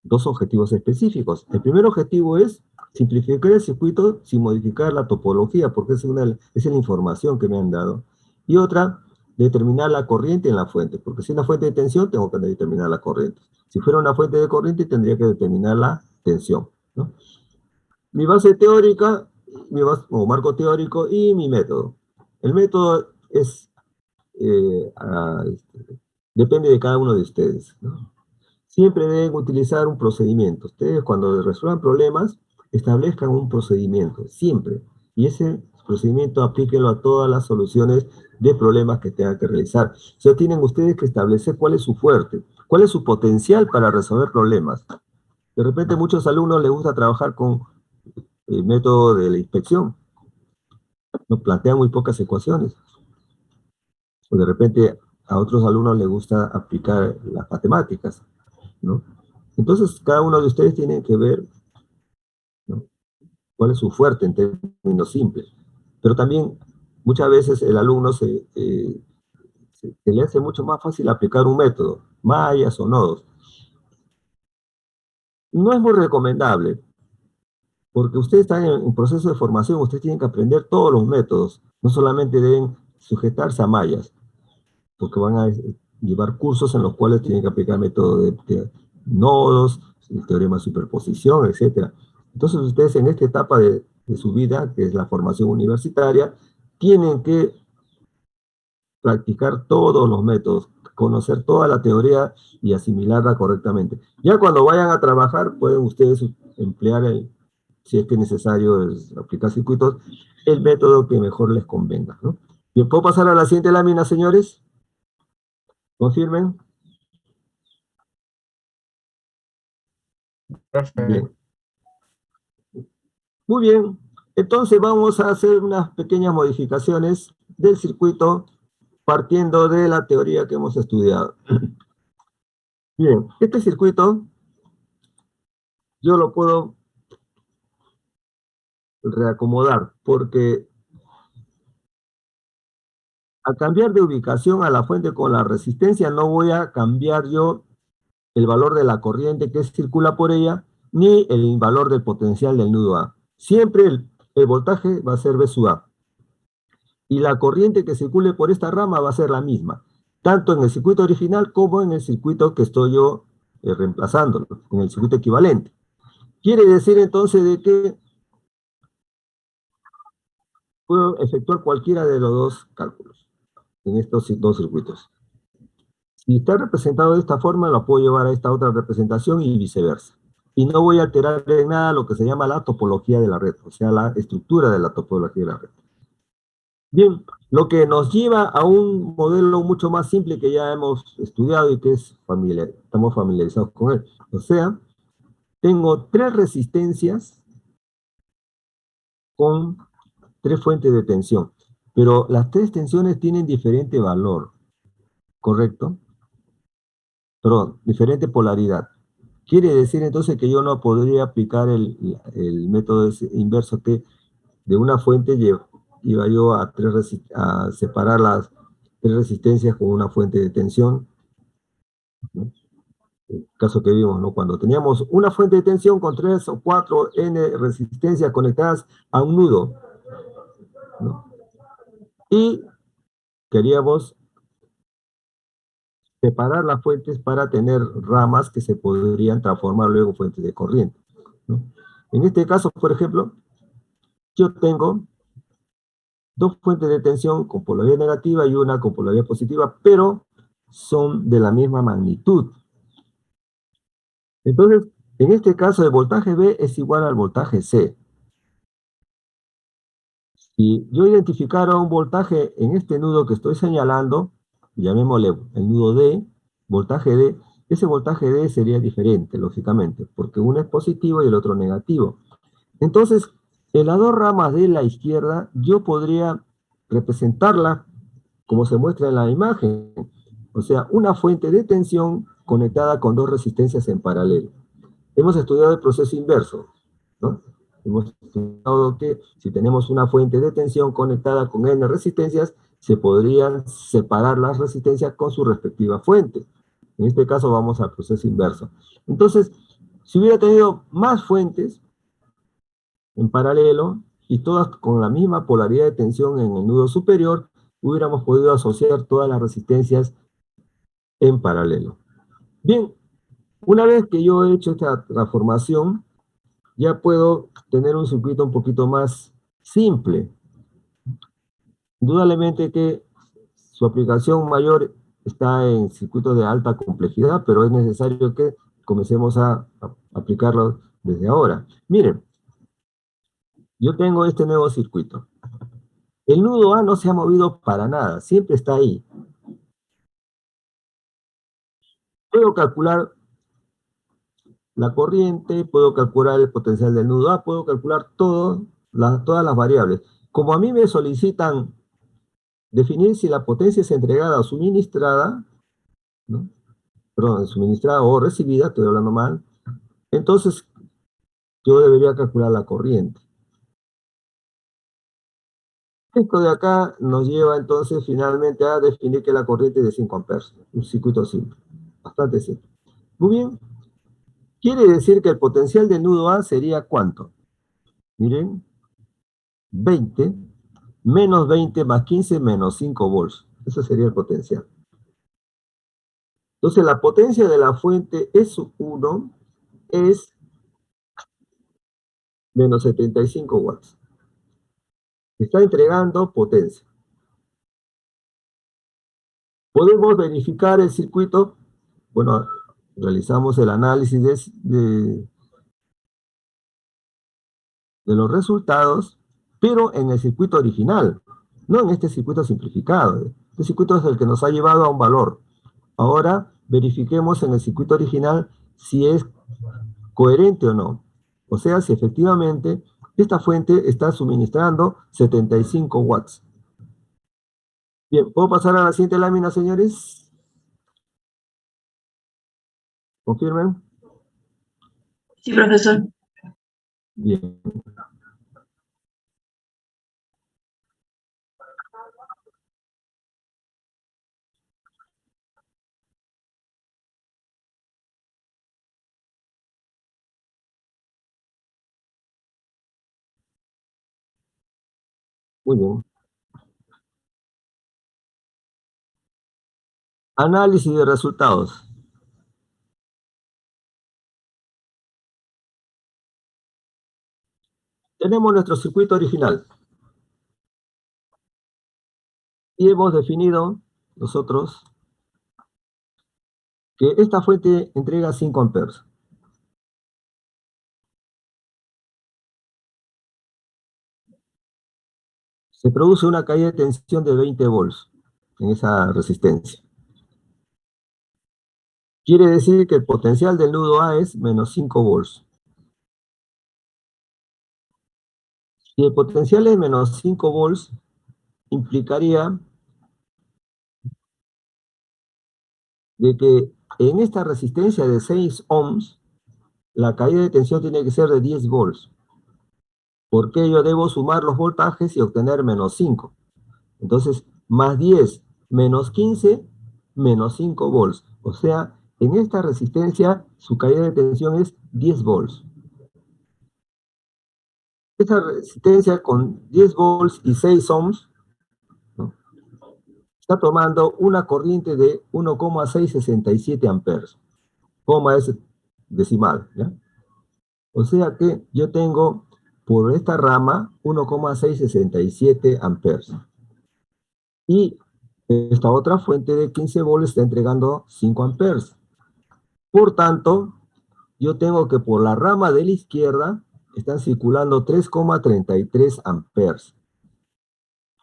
dos objetivos específicos. El primer objetivo es simplificar el circuito sin modificar la topología, porque es la información que me han dado. Y otra, determinar la corriente en la fuente, porque si es una fuente de tensión, tengo que determinar la corriente. Si fuera una fuente de corriente, tendría que determinar la tensión, ¿no? Mi base teórica, o marco teórico y mi método. El método es, depende de cada uno de ustedes, ¿no? Siempre deben utilizar un procedimiento. Ustedes cuando resuelvan problemas, establezcan un procedimiento, siempre. Y ese procedimiento aplíquenlo a todas las soluciones de problemas que tengan que realizar. O sea, tienen ustedes que establecer cuál es su fuerte, cuál es su potencial para resolver problemas. De repente a muchos alumnos les gusta trabajar con el método de la inspección. Nos plantean muy pocas ecuaciones. O de repente a otros alumnos les gusta aplicar las matemáticas, ¿no? Entonces, cada uno de ustedes tiene que ver, ¿no?, cuál es su fuerte en términos simples. Pero también muchas veces el alumno se le hace mucho más fácil aplicar un método, mallas o nodos. No es muy recomendable, porque ustedes están en un proceso de formación, ustedes tienen que aprender todos los métodos, no solamente deben sujetarse a mallas, porque van a llevar cursos en los cuales tienen que aplicar métodos de nodos, el teorema de superposición, etcétera. Entonces ustedes en esta etapa de su vida, que es la formación universitaria, tienen que practicar todos los métodos, conocer toda la teoría y asimilarla correctamente. Ya cuando vayan a trabajar, pueden ustedes emplear, si es que es necesario aplicar circuitos, el método que mejor les convenga, ¿no? Bien, ¿puedo pasar a la siguiente lámina, señores? ¿Confirmen? Profe, Bien. Muy bien. Entonces vamos a hacer unas pequeñas modificaciones del circuito partiendo de la teoría que hemos estudiado. Bien, este circuito yo lo puedo reacomodar porque al cambiar de ubicación a la fuente con la resistencia no voy a cambiar yo el valor de la corriente que circula por ella ni el valor del potencial del nudo A. Siempre el voltaje va a ser V sub A. Y la corriente que circule por esta rama va a ser la misma, tanto en el circuito original como en el circuito que estoy yo reemplazándolo, en el circuito equivalente. Quiere decir entonces de que puedo efectuar cualquiera de los dos cálculos en estos dos circuitos. Si está representado de esta forma, lo puedo llevar a esta otra representación y viceversa. Y no voy a alterar en nada lo que se llama la topología de la red, o sea, la estructura de la topología de la red. Bien, lo que nos lleva a un modelo mucho más simple que ya hemos estudiado y que estamos familiarizados con él. O sea, tengo tres resistencias con tres fuentes de tensión, pero las tres tensiones tienen diferente valor, ¿correcto? Perdón, diferente polaridad. Quiere decir entonces que yo no podría aplicar el método inverso que de una fuente iba yo a separar las tres resistencias con una fuente de tensión, ¿no? El caso que vimos, ¿no? Cuando teníamos una fuente de tensión con 3 o 4 N resistencias conectadas a un nudo, ¿no? Y queríamos separar las fuentes para tener ramas que se podrían transformar luego en fuentes de corriente, ¿no? En este caso, por ejemplo, yo tengo dos fuentes de tensión con polaridad negativa y una con polaridad positiva, pero son de la misma magnitud. Entonces, en este caso, el voltaje B es igual al voltaje C. Si yo identificara un voltaje en este nudo que estoy señalando, llamémosle el nudo D, voltaje D, ese voltaje D sería diferente, lógicamente, porque uno es positivo y el otro negativo. Entonces, en las dos ramas de la izquierda, yo podría representarla como se muestra en la imagen. O sea, una fuente de tensión conectada con dos resistencias en paralelo. Hemos estudiado el proceso inverso, ¿no? Hemos estudiado que si tenemos una fuente de tensión conectada con N resistencias, se podrían separar las resistencias con su respectiva fuente. En este caso vamos al proceso inverso. Entonces, si hubiera tenido más fuentes en paralelo y todas con la misma polaridad de tensión en el nudo superior, hubiéramos podido asociar todas las resistencias en paralelo. Bien, una vez que yo he hecho esta transformación, ya puedo tener un circuito un poquito más simple. Indudablemente que su aplicación mayor está en circuitos de alta complejidad, pero es necesario que comencemos a aplicarlo desde ahora. Miren, yo tengo este nuevo circuito. El nudo A no se ha movido para nada, siempre está ahí. Puedo calcular la corriente, puedo calcular el potencial del nudo A, puedo calcular todas las variables. Como a mí me solicitan definir si la potencia es entregada o suministrada, ¿no? Perdón, suministrada o recibida, estoy hablando mal, entonces yo debería calcular la corriente. Esto de acá nos lleva entonces finalmente a definir que la corriente es de 5 amperes, un circuito simple, bastante simple. Muy bien, quiere decir que el potencial del nudo A sería ¿cuánto? Miren, 20 menos 20 más 15 menos 5 volts. Ese sería el potencial. Entonces la potencia de la fuente S1 es menos 75 watts. Está entregando potencia. ¿Podemos verificar el circuito? Bueno, realizamos el análisis de los resultados, pero en el circuito original, no en este circuito simplificado. Este circuito es el que nos ha llevado a un valor. Ahora verifiquemos en el circuito original si es coherente o no. O sea, si efectivamente esta fuente está suministrando 75 watts. Bien, ¿puedo pasar a la siguiente lámina, señores? ¿Confirmen? Sí, profesor. Bien. Muy bien. Análisis de resultados. Tenemos nuestro circuito original. Y hemos definido nosotros que esta fuente entrega 5 amperes. Se produce una caída de tensión de 20 volts en esa resistencia. Quiere decir que el potencial del nudo A es menos 5 volts. Si el potencial es menos 5 volts, implicaría de que en esta resistencia de 6 ohms, la caída de tensión tiene que ser de 10 volts. Porque yo debo sumar los voltajes y obtener menos 5. Entonces, más 10 menos 15 menos 5 volts. O sea, en esta resistencia su caída de tensión es 10 volts. Esta resistencia con 10 volts y 6 ohms, ¿no?, está tomando una corriente de 1,667 amperes. Coma es decimal, ¿ya? O sea que yo tengo por esta rama 1,667 amperes. Y esta otra fuente de 15 volts está entregando 5 amperes. Por tanto, yo tengo que por la rama de la izquierda están circulando 3,33 amperes.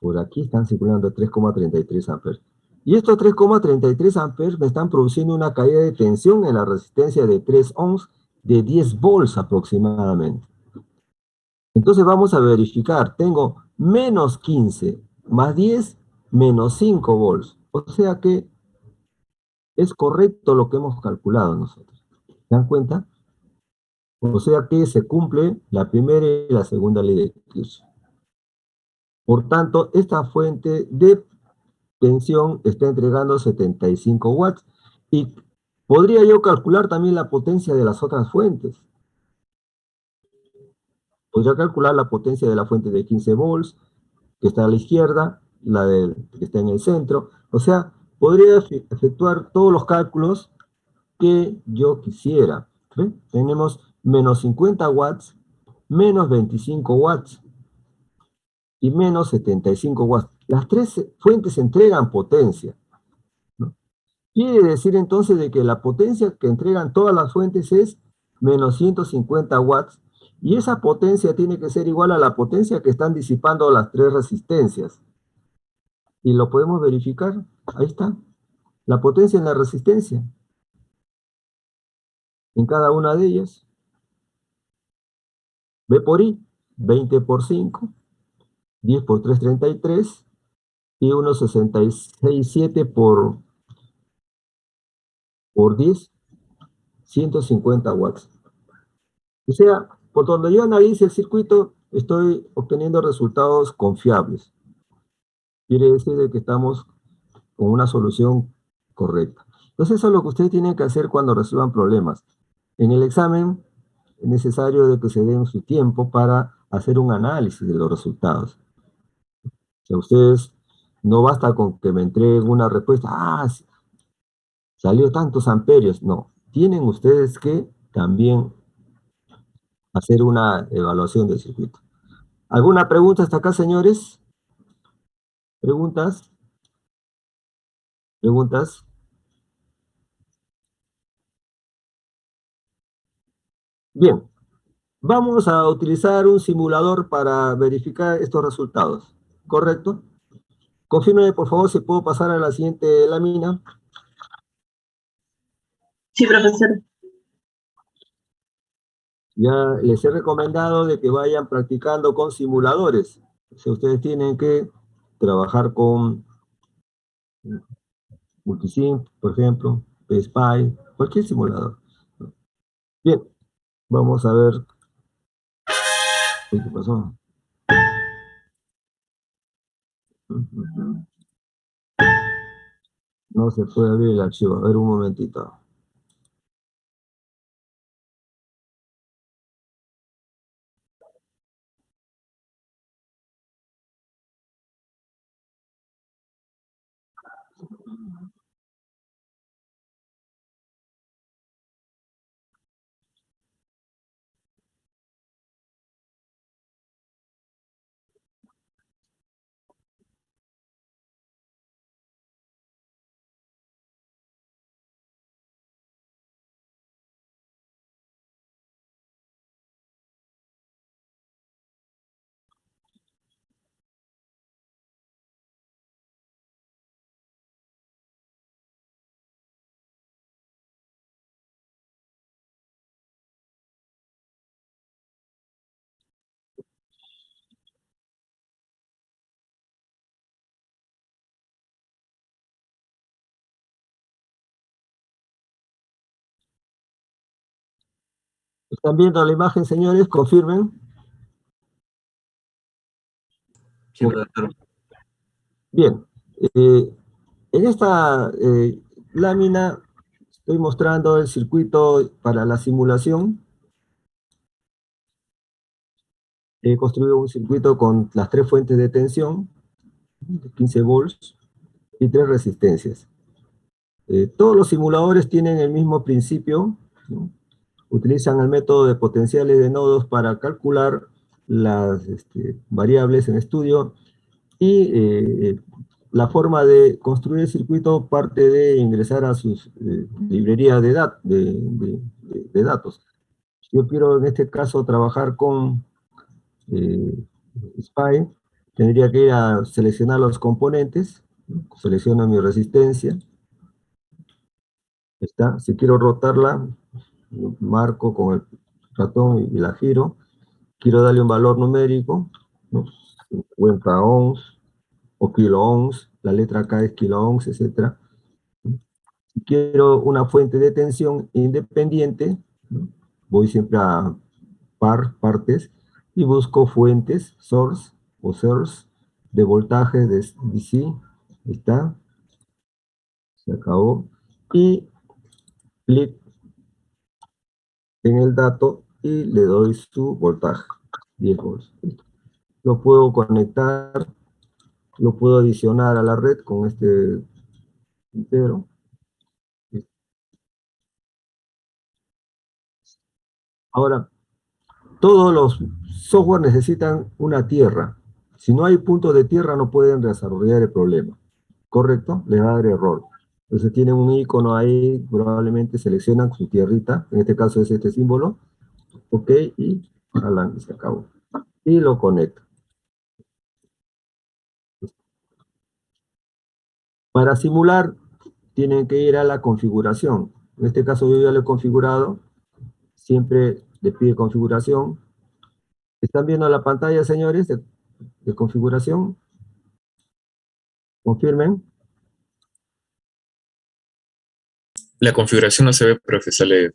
Por aquí están circulando 3,33 amperes. Y estos 3,33 amperes me están produciendo una caída de tensión en la resistencia de 3 ohms de 10 volts aproximadamente. Entonces vamos a verificar. Tengo menos 15 más 10 menos 5 volts. O sea que es correcto lo que hemos calculado nosotros. ¿Se dan cuenta? O sea que se cumple la primera y la segunda ley de Kirchhoff. Por tanto, esta fuente de tensión está entregando 75 watts. Y podría yo calcular también la potencia de las otras fuentes. Podría calcular la potencia de la fuente de 15 volts, que está a la izquierda, que está en el centro. O sea, podría efectuar todos los cálculos que yo quisiera. ¿Ve? Tenemos menos 50 watts, menos 25 watts y menos 75 watts. Las tres fuentes entregan potencia, ¿no? Quiere decir entonces de que la potencia que entregan todas las fuentes es menos 150 watts, y esa potencia tiene que ser igual a la potencia que están disipando las tres resistencias. Y lo podemos verificar. Ahí está. La potencia en la resistencia. En cada una de ellas. B por I, 20 por 5, 10 por 3, 33, y 1,66,7 por 10, 150 watts. O sea, por donde yo analice el circuito, estoy obteniendo resultados confiables. Quiere decir de que estamos con una solución correcta. Entonces, eso es lo que ustedes tienen que hacer cuando resuelvan problemas. En el examen es necesario de que se den su tiempo para hacer un análisis de los resultados. O sea, ustedes no basta con que me entreguen una respuesta, salió tantos amperios. No, tienen ustedes que también hacer una evaluación del circuito. ¿Alguna pregunta hasta acá, señores? ¿Preguntas? ¿Preguntas? Bien, vamos a utilizar un simulador para verificar estos resultados, ¿correcto? Confírmeme, por favor, si puedo pasar a la siguiente lámina. Sí, profesor. Ya les he recomendado de que vayan practicando con simuladores. O sea, ustedes tienen que trabajar con Multisim, por ejemplo, PSPy, cualquier simulador. Bien, vamos a ver. Uy, ¿qué pasó? No se puede abrir el archivo. A ver, un momentito. ¿Están viendo la imagen, señores? Confirmen. Sí, profesor. Bien. En esta lámina estoy mostrando el circuito para la simulación. He construido un circuito con las tres fuentes de tensión, 15 volts, y tres resistencias. Todos los simuladores tienen el mismo principio, ¿no? Utilizan el método de potenciales de nodos para calcular las variables en estudio, y la forma de construir el circuito parte de ingresar a sus librerías de datos. Yo quiero en este caso trabajar con SPY, tendría que ir a seleccionar los componentes, ¿no? Selecciono mi resistencia, está. Si quiero rotarla, marco con el ratón y la giro. Quiero darle un valor numérico, ¿no? 50 ohms o kilo ohms, la letra K es kilo ohms, etc. Si quiero una fuente de tensión independiente, ¿no? Voy siempre a partes, y busco fuentes, source o source, de voltaje de DC. Ahí está, se acabó. Y clic en el dato y le doy su voltaje, 10 volts. Lo puedo conectar lo puedo adicionar a la red con este puntero. Ahora, todos los software necesitan una tierra. Si no hay puntos de tierra, no pueden desarrollar el problema. ¿Correcto? Les va a dar error. Entonces tienen un icono ahí, probablemente seleccionan su tierrita, en este caso es este símbolo, ok, y jalan y se acabó. Y lo conecto. Para simular, tienen que ir a la configuración. En este caso yo ya lo he configurado, siempre le pide configuración. ¿Están viendo la pantalla, señores, de configuración? Confirmen. La configuración no se ve, profe, sale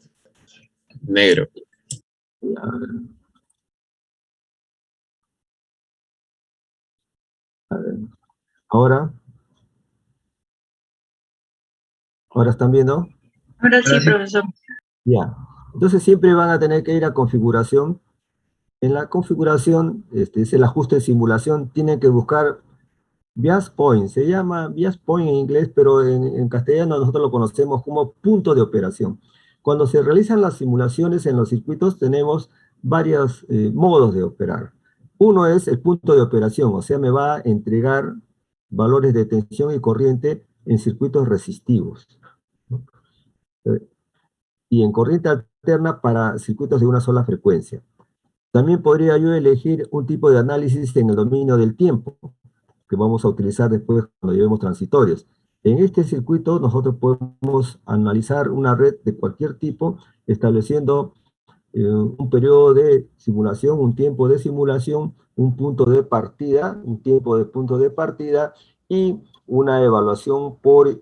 negro. A ver. Ahora están viendo. Ahora sí, profesor. Ya. Entonces siempre van a tener que ir a configuración. En la configuración, es el ajuste de simulación, tienen que buscar Bias Point. Se llama Bias Point en inglés, pero en castellano nosotros lo conocemos como punto de operación. Cuando se realizan las simulaciones en los circuitos, tenemos varios modos de operar. Uno es el punto de operación, o sea, me va a entregar valores de tensión y corriente en circuitos resistivos, ¿no? Y en corriente alterna para circuitos de una sola frecuencia. También podría yo elegir un tipo de análisis en el dominio del tiempo, que vamos a utilizar después cuando llevemos transitorios. En este circuito nosotros podemos analizar una red de cualquier tipo, estableciendo un periodo de simulación, un tiempo de simulación, un punto de partida, un tiempo de punto de partida y una evaluación por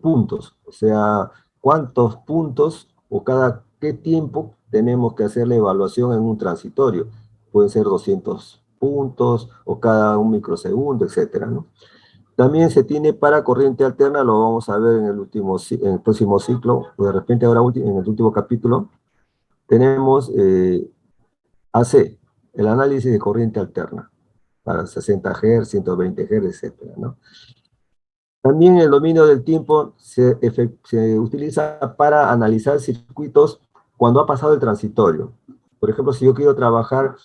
puntos, o sea, cuántos puntos o cada qué tiempo tenemos que hacer la evaluación en un transitorio. Pueden ser 200 puntos o cada un microsegundo, etcétera, ¿no? También se tiene para corriente alterna, lo vamos a ver en en el próximo ciclo, o de repente ahora en el último capítulo. Tenemos AC, el análisis de corriente alterna, para 60 Hz, 120 Hz, etcétera, ¿no? También el dominio del tiempo se utiliza para analizar circuitos cuando ha pasado el transitorio. Por ejemplo, si yo quiero trabajar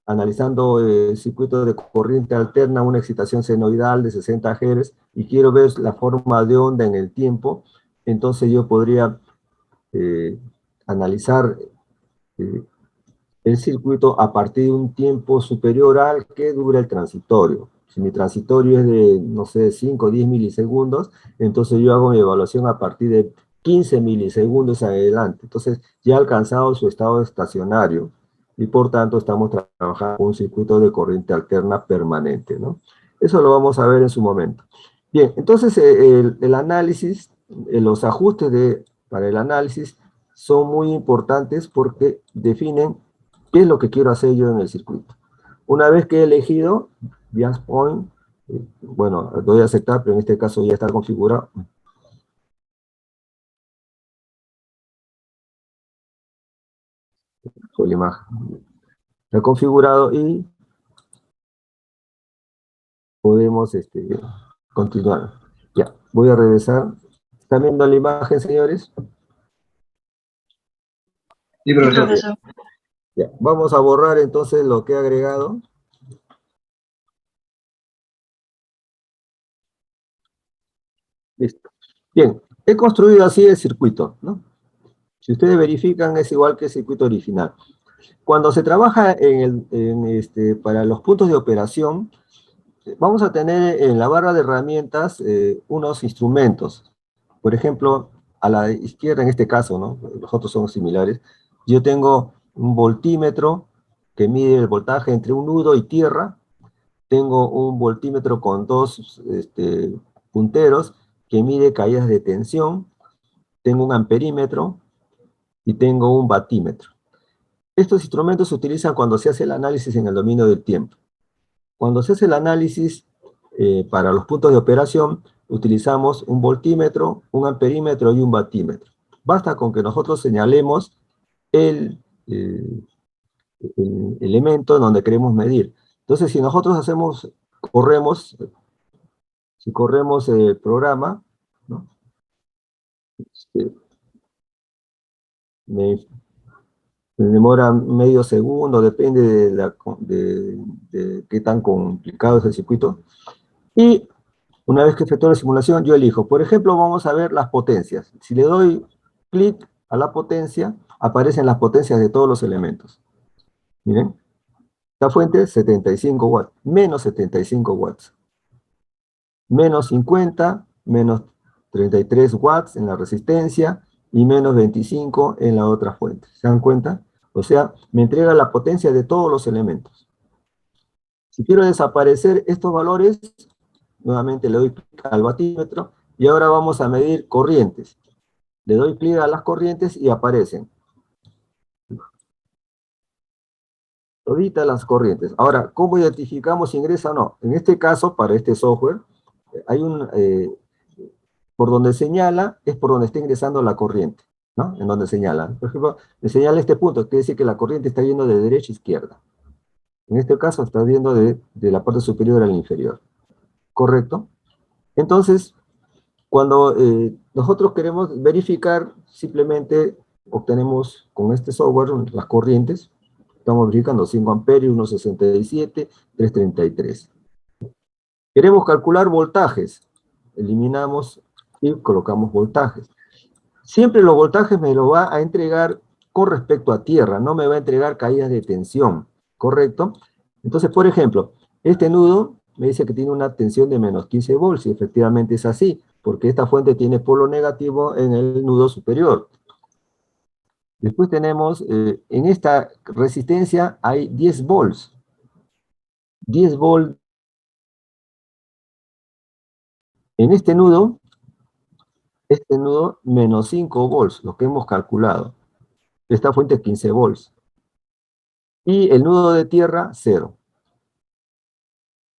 analizando circuitos de corriente alterna, una excitación senoidal de 60 Hz, y quiero ver la forma de onda en el tiempo, entonces yo podría analizar eh, el circuito a partir de un tiempo superior al que dura el transitorio. Si mi transitorio es de, no sé, 5 o 10 milisegundos, entonces yo hago mi evaluación a partir de 15 milisegundos adelante. Entonces ya ha alcanzado su estado estacionario y por tanto estamos trabajando con un circuito de corriente alterna permanente, ¿no? Eso lo vamos a ver en su momento. Bien, entonces el análisis, los ajustes para el análisis son muy importantes porque definen qué es lo que quiero hacer yo en el circuito. Una vez que he elegido Bias Point, bueno, doy a aceptar, pero en este caso ya está configurado. La imagen está configurado y podemos continuar. Ya, voy a regresar. ¿Están viendo la imagen, señores? Sí, profesor. Ya, vamos a borrar entonces lo que he agregado. Listo. Bien, he construido así el circuito, ¿no? Si ustedes verifican, es igual que el circuito original. Cuando se trabaja para los puntos de operación, vamos a tener en la barra de herramientas unos instrumentos. Por ejemplo, a la izquierda en este caso, ¿no? Los otros son similares. Yo tengo un voltímetro que mide el voltaje entre un nudo y tierra. Tengo un voltímetro con dos punteros que mide caídas de tensión. Tengo un amperímetro y tengo un batímetro. Estos instrumentos se utilizan cuando se hace el análisis en el dominio del tiempo. Cuando se hace el análisis para los puntos de operación, utilizamos un voltímetro, un amperímetro y un batímetro. Basta con que nosotros señalemos el elemento donde queremos medir. Entonces, si nosotros hacemos corremos, si corremos el programa, ¿no? Me, me demora medio segundo, depende de qué tan complicado es el circuito. Y una vez que efectúo la simulación, yo elijo. Por ejemplo, vamos a ver las potencias. Si le doy clic a la potencia, aparecen las potencias de todos los elementos. Miren, esta fuente, 75 watts, menos 75 watts. Menos 50, menos 33 watts en la resistencia y menos 25 en la otra fuente. ¿Se dan cuenta? O sea, me entrega la potencia de todos los elementos. Si quiero desaparecer estos valores, nuevamente le doy clic al batímetro y ahora vamos a medir corrientes. Le doy clic a las corrientes y aparecen toditas las corrientes. Ahora, ¿cómo identificamos si ingresa o no? En este caso, para este software, hay por donde señala, es por donde está ingresando la corriente, ¿no? En donde señala. Por ejemplo, me señala este punto, quiere decir que la corriente está yendo de derecha a izquierda. En este caso, está yendo de la parte superior a la inferior. ¿Correcto? Entonces, cuando nosotros queremos verificar, simplemente obtenemos con este software las corrientes. Estamos verificando 5 amperios, 1,67, 3,33. Queremos calcular voltajes. Eliminamos y colocamos voltajes. Siempre los voltajes me los va a entregar con respecto a tierra, no me va a entregar caídas de tensión, ¿correcto? Entonces, por ejemplo, este nudo me dice que tiene una tensión de menos 15 volts, y efectivamente es así, porque esta fuente tiene polo negativo en el nudo superior. Después tenemos, en esta resistencia hay 10 volts. 10 volts. En este nudo, menos 5 volts, lo que hemos calculado. Esta fuente es 15 volts. Y el nudo de tierra, 0.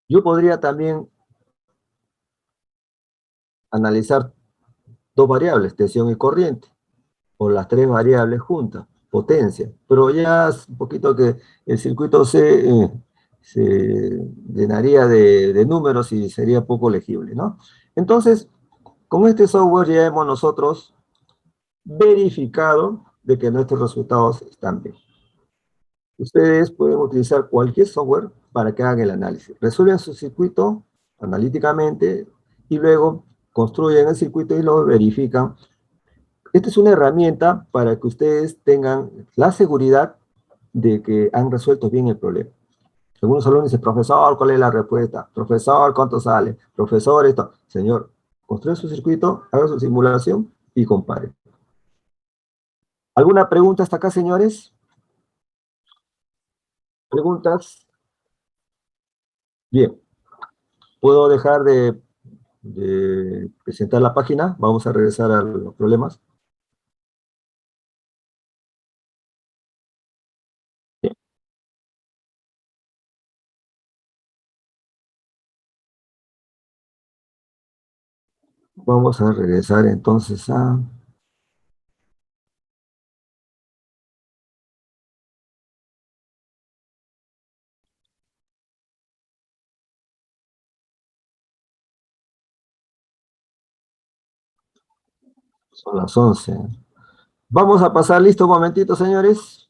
Yo podría también analizar dos variables, tensión y corriente, o las tres variables juntas, potencia, pero ya es un poquito que el circuito se llenaría de números y sería poco legible, ¿no? Entonces, con este software ya hemos nosotros verificado de que nuestros resultados están bien. Ustedes pueden utilizar cualquier software para que hagan el análisis. Resuelven su circuito analíticamente y luego construyen el circuito y lo verifican. Esta es una herramienta para que ustedes tengan la seguridad de que han resuelto bien el problema. Algunos alumnos dicen, profesor, ¿cuál es la respuesta? Profesor, ¿cuánto sale? Profesor, esto. Señor, construye su circuito, haga su simulación y compare. ¿Alguna pregunta hasta acá, señores? ¿Preguntas? Bien. ¿Puedo dejar de presentar la página? Vamos a regresar a los problemas. Bien. Vamos a regresar entonces a... Son las 11. Vamos a pasar, listo, un momentito, señores.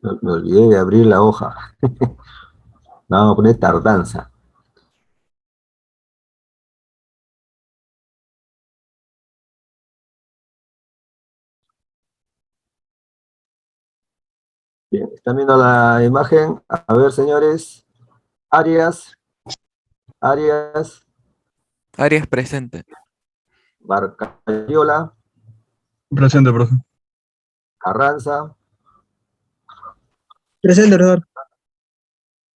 Me olvidé de abrir la hoja. Vamos a poner tardanza. Bien, ¿están viendo la imagen? A ver, señores. Arias. Arias. Arias presente. Barcayola. Presente, profe. Carranza. Presente, profesor.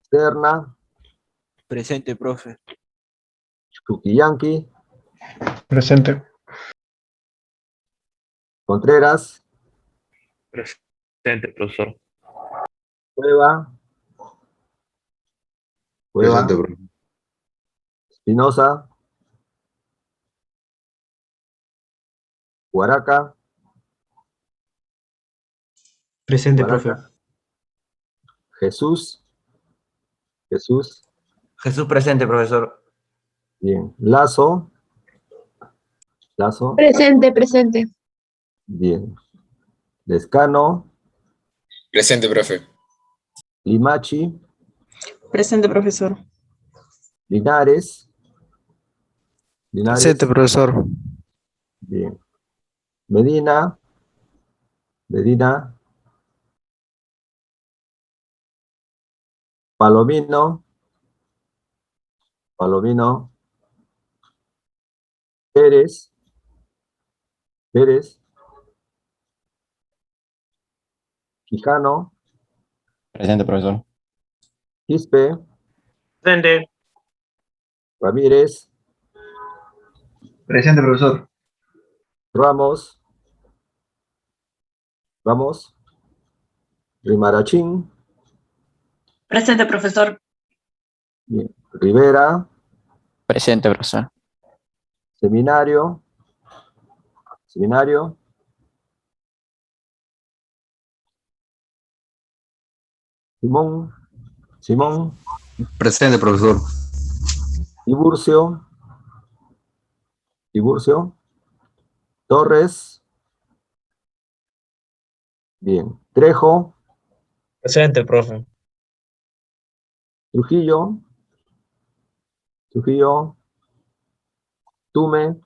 Serna. Presente, profe. Chuquillanqui. Presente. Contreras. Presente, profesor. Cueva. Presente, profe. Espinosa, Huaraca, Presente, Huaraca, profe. Jesús, Jesús, Jesús presente, profesor. bien. Lazo, Lazo, Presente, presente. bien. Lescano, Presente, profe. Limachi, Presente, profesor. Linares, Linares, Presente, profesor. bien. Medina, Medina, Palomino, Palomino, Pérez, Pérez, Quijano, Presente, profesor. Quispe, Presente. Ramírez, Presente, profesor. Ramos, Ramos, Rimarachín, Presente, profesor. bien. Rivera, Presente, profesor. Seminario, Seminario, Simón, Simón, Presente, profesor. Tiburcio, Tiburcio, Torres, bien. Trejo, Presente, profe. Trujillo, Trujillo, Tume,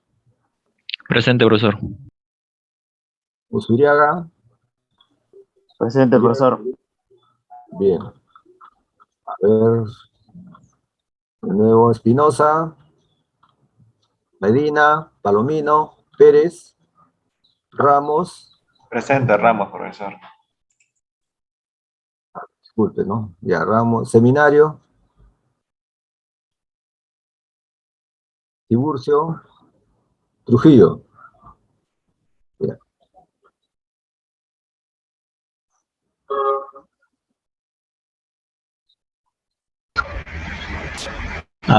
Presente, profesor. Usuriaga, Presente, profesor. bien. A ver, de nuevo Espinosa, Medina, Palomino, Pérez, Ramos, Presente, Ramos, profesor. disculpe, ¿no? Ya, Ramos, Seminario, Tiburcio, Trujillo. Ya.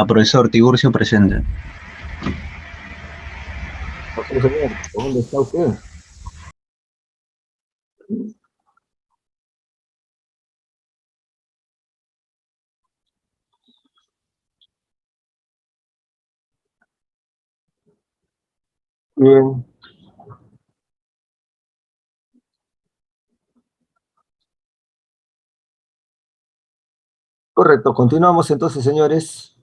Profesor Tiburcio, presente. Ok, señor, ¿dónde está usted? Bien. Correcto, continuamos entonces, señores.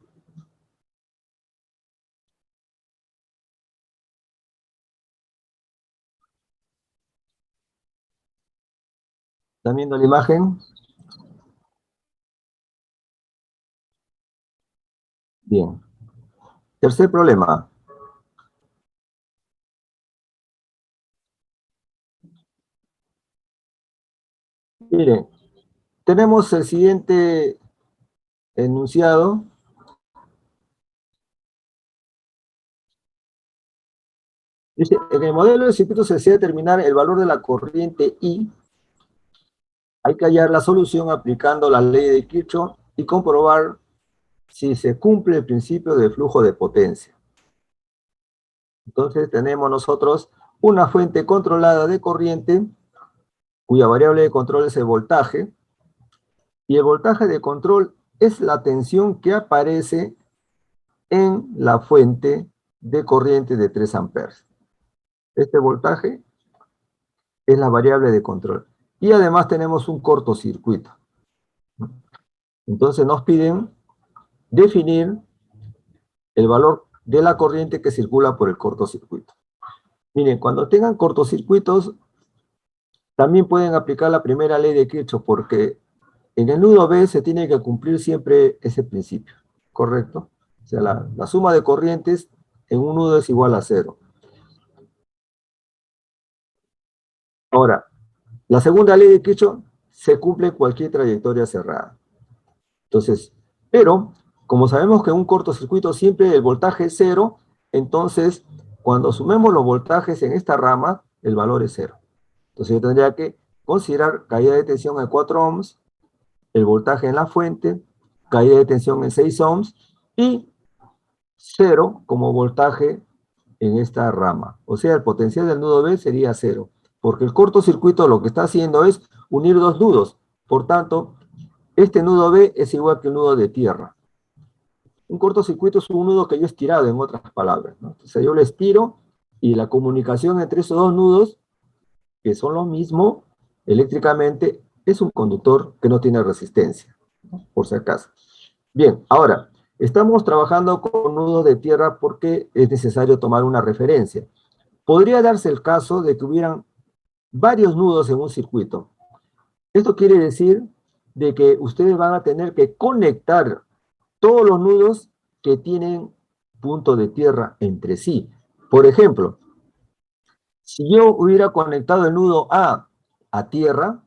¿Están viendo la imagen? Bien. Tercer problema. Miren, tenemos el siguiente enunciado. Dice, en el modelo de circuito se desea determinar el valor de la corriente I. Hay que hallar la solución aplicando la ley de Kirchhoff y comprobar si se cumple el principio de flujo de potencia. Entonces tenemos nosotros una fuente controlada de corriente, cuya variable de control es el voltaje, y el voltaje de control es la tensión que aparece en la fuente de corriente de 3 amperes. Este voltaje es la variable de control. Y además tenemos un cortocircuito. Entonces nos piden definir el valor de la corriente que circula por el cortocircuito. Miren, cuando tengan cortocircuitos, también pueden aplicar la primera ley de Kirchhoff, porque en el nudo B se tiene que cumplir siempre ese principio, ¿correcto? O sea, la suma de corrientes en un nudo es igual a 0. Ahora, la segunda ley de Kirchhoff se cumple en cualquier trayectoria cerrada. Entonces, pero, como sabemos que en un cortocircuito siempre el voltaje es 0, entonces, cuando sumemos los voltajes en esta rama, el valor es 0. Entonces yo tendría que considerar caída de tensión en 4 ohms, el voltaje en la fuente, caída de tensión en 6 ohms, y 0 como voltaje en esta rama. O sea, el potencial del nudo B sería 0, porque el cortocircuito lo que está haciendo es unir dos nudos. Por tanto, este nudo B es igual que el nudo de tierra. Un cortocircuito es un nudo que yo he estirado, en otras palabras, ¿no? Entonces yo lo estiro y la comunicación entre esos dos nudos, que son lo mismo eléctricamente, es un conductor que no tiene resistencia, ¿no? Por si acaso. Bien, ahora, estamos trabajando con nudos de tierra porque es necesario tomar una referencia. Podría darse el caso de que hubieran varios nudos en un circuito. Esto quiere decir de que ustedes van a tener que conectar todos los nudos que tienen punto de tierra entre sí. Por ejemplo, si yo hubiera conectado el nudo A tierra,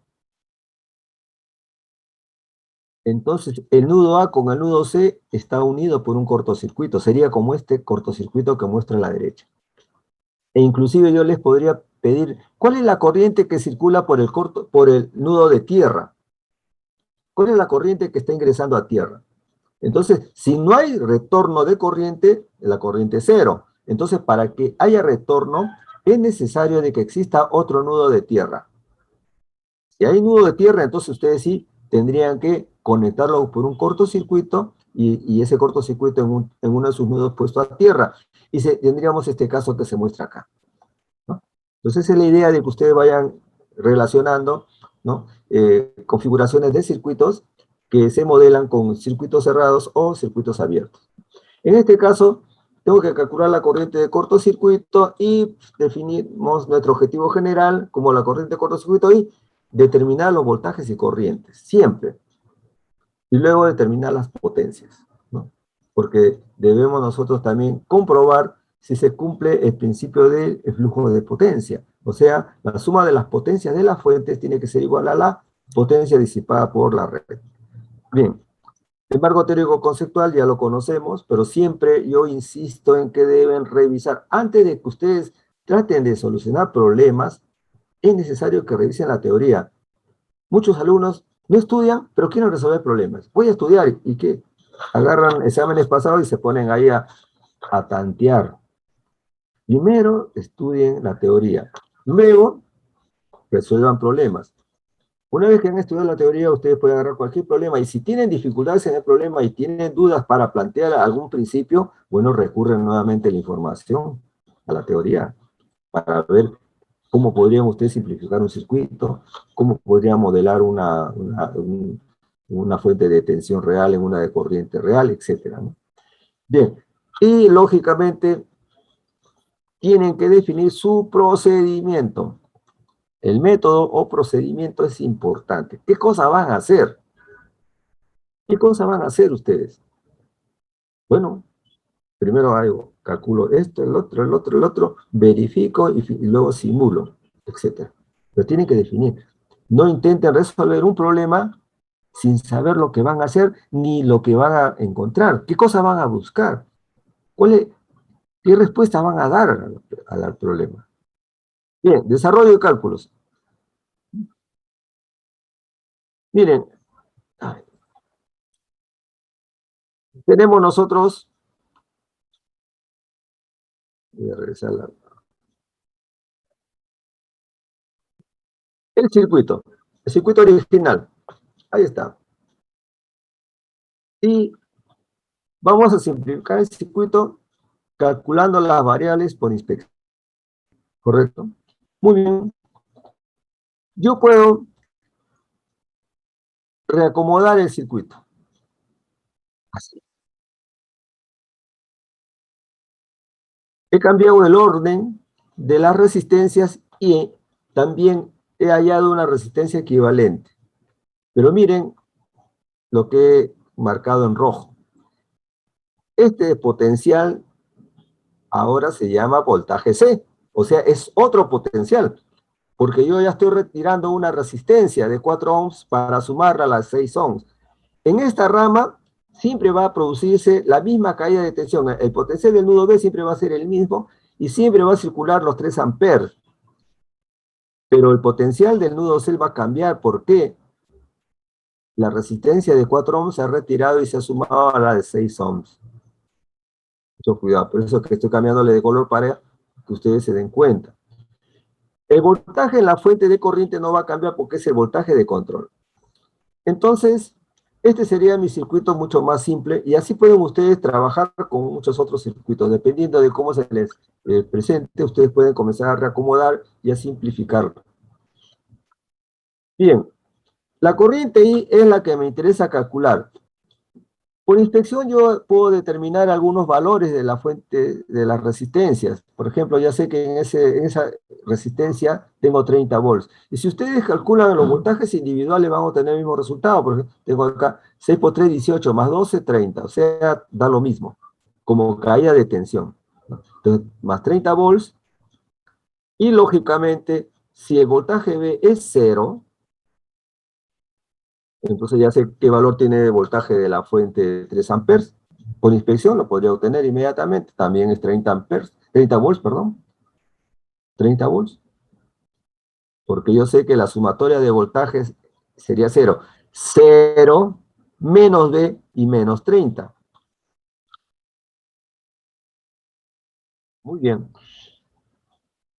entonces el nudo A con el nudo C está unido por un cortocircuito. Sería como este cortocircuito que muestra a la derecha. E inclusive yo les podría pedir, ¿cuál es la corriente que circula por el nudo de tierra? ¿Cuál es la corriente que está ingresando a tierra? Entonces, si no hay retorno de corriente, la corriente es 0. Entonces, para que haya retorno, es necesario de que exista otro nudo de tierra. Si hay nudo de tierra, entonces ustedes sí tendrían que conectarlo por un cortocircuito y ese cortocircuito en uno de sus nudos puesto a tierra. Y tendríamos este caso que se muestra acá, ¿no? Entonces, esa es la idea de que ustedes vayan relacionando, ¿no? Configuraciones de circuitos que se modelan con circuitos cerrados o circuitos abiertos. En este caso, tengo que calcular la corriente de cortocircuito y definimos nuestro objetivo general como la corriente de cortocircuito y determinar los voltajes y corrientes, siempre. Y luego determinar las potencias, ¿no? Porque debemos nosotros también comprobar si se cumple el principio del flujo de potencia. O sea, la suma de las potencias de las fuentes tiene que ser igual a la potencia disipada por la red. Bien, el marco teórico conceptual ya lo conocemos, pero siempre yo insisto en que deben revisar, antes de que ustedes traten de solucionar problemas, es necesario que revisen la teoría. Muchos alumnos no estudian, pero quieren resolver problemas. Voy a estudiar, ¿y qué? Agarran exámenes pasados y se ponen ahí a tantear. Primero estudien la teoría, luego resuelvan problemas. Una vez que han estudiado la teoría, ustedes pueden agarrar cualquier problema, y si tienen dificultades en el problema y tienen dudas para plantear algún principio, bueno, recurren nuevamente a la información, a la teoría, para ver cómo podrían ustedes simplificar un circuito, cómo podrían modelar una fuente de tensión real en una de corriente real, etc., ¿no? Bien, y lógicamente tienen que definir su procedimiento. El método o procedimiento es importante. ¿Qué cosa van a hacer? ¿Qué cosa van a hacer ustedes? Bueno, primero hago, calculo esto, el otro, verifico y luego simulo, etc. Pero tienen que definir. No intenten resolver un problema sin saber lo que van a hacer ni lo que van a encontrar. ¿Qué cosa van a buscar? ¿Qué respuesta van a dar al problema? Bien, desarrollo de cálculos. Miren, tenemos nosotros, voy a regresar el circuito original, ahí está. Y vamos a simplificar el circuito calculando las variables por inspección, ¿correcto? Muy bien. Yo puedo reacomodar el circuito. Así. He cambiado el orden de las resistencias y también he hallado una resistencia equivalente. Pero miren lo que he marcado en rojo. Este potencial ahora se llama voltaje C, o sea, es otro potencial, porque yo ya estoy retirando una resistencia de 4 ohms para sumarla a las 6 ohms. En esta rama siempre va a producirse la misma caída de tensión. El potencial del nudo B siempre va a ser el mismo y siempre va a circular los 3 amperes. Pero el potencial del nudo C va a cambiar. ¿Por qué? La resistencia de 4 ohms se ha retirado y se ha sumado a la de 6 ohms. Mucho cuidado, por eso es que estoy cambiándole de color para que ustedes se den cuenta. El voltaje en la fuente de corriente no va a cambiar porque es el voltaje de control. Entonces, este sería mi circuito mucho más simple y así pueden ustedes trabajar con muchos otros circuitos. Dependiendo de cómo se les presente, ustedes pueden comenzar a reacomodar y a simplificarlo. Bien, la corriente I es la que me interesa calcular. Por inspección yo puedo determinar algunos valores de la fuente de las resistencias. Por ejemplo, ya sé que en esa resistencia tengo 30 volts. Y si ustedes calculan los voltajes individuales van a obtener el mismo resultado. Por ejemplo, tengo acá 6 por 3, 18, más 12, 30. O sea, da lo mismo, como caída de tensión. Entonces, más 30 volts. Y lógicamente, si el voltaje B es 0, entonces ya sé qué valor tiene el voltaje de la fuente de 3 amperes. Por inspección lo podría obtener inmediatamente. También es 30 amperes, 30 volts, perdón. 30 volts. Porque yo sé que la sumatoria de voltajes sería 0. 0 menos B y menos 30. Muy bien.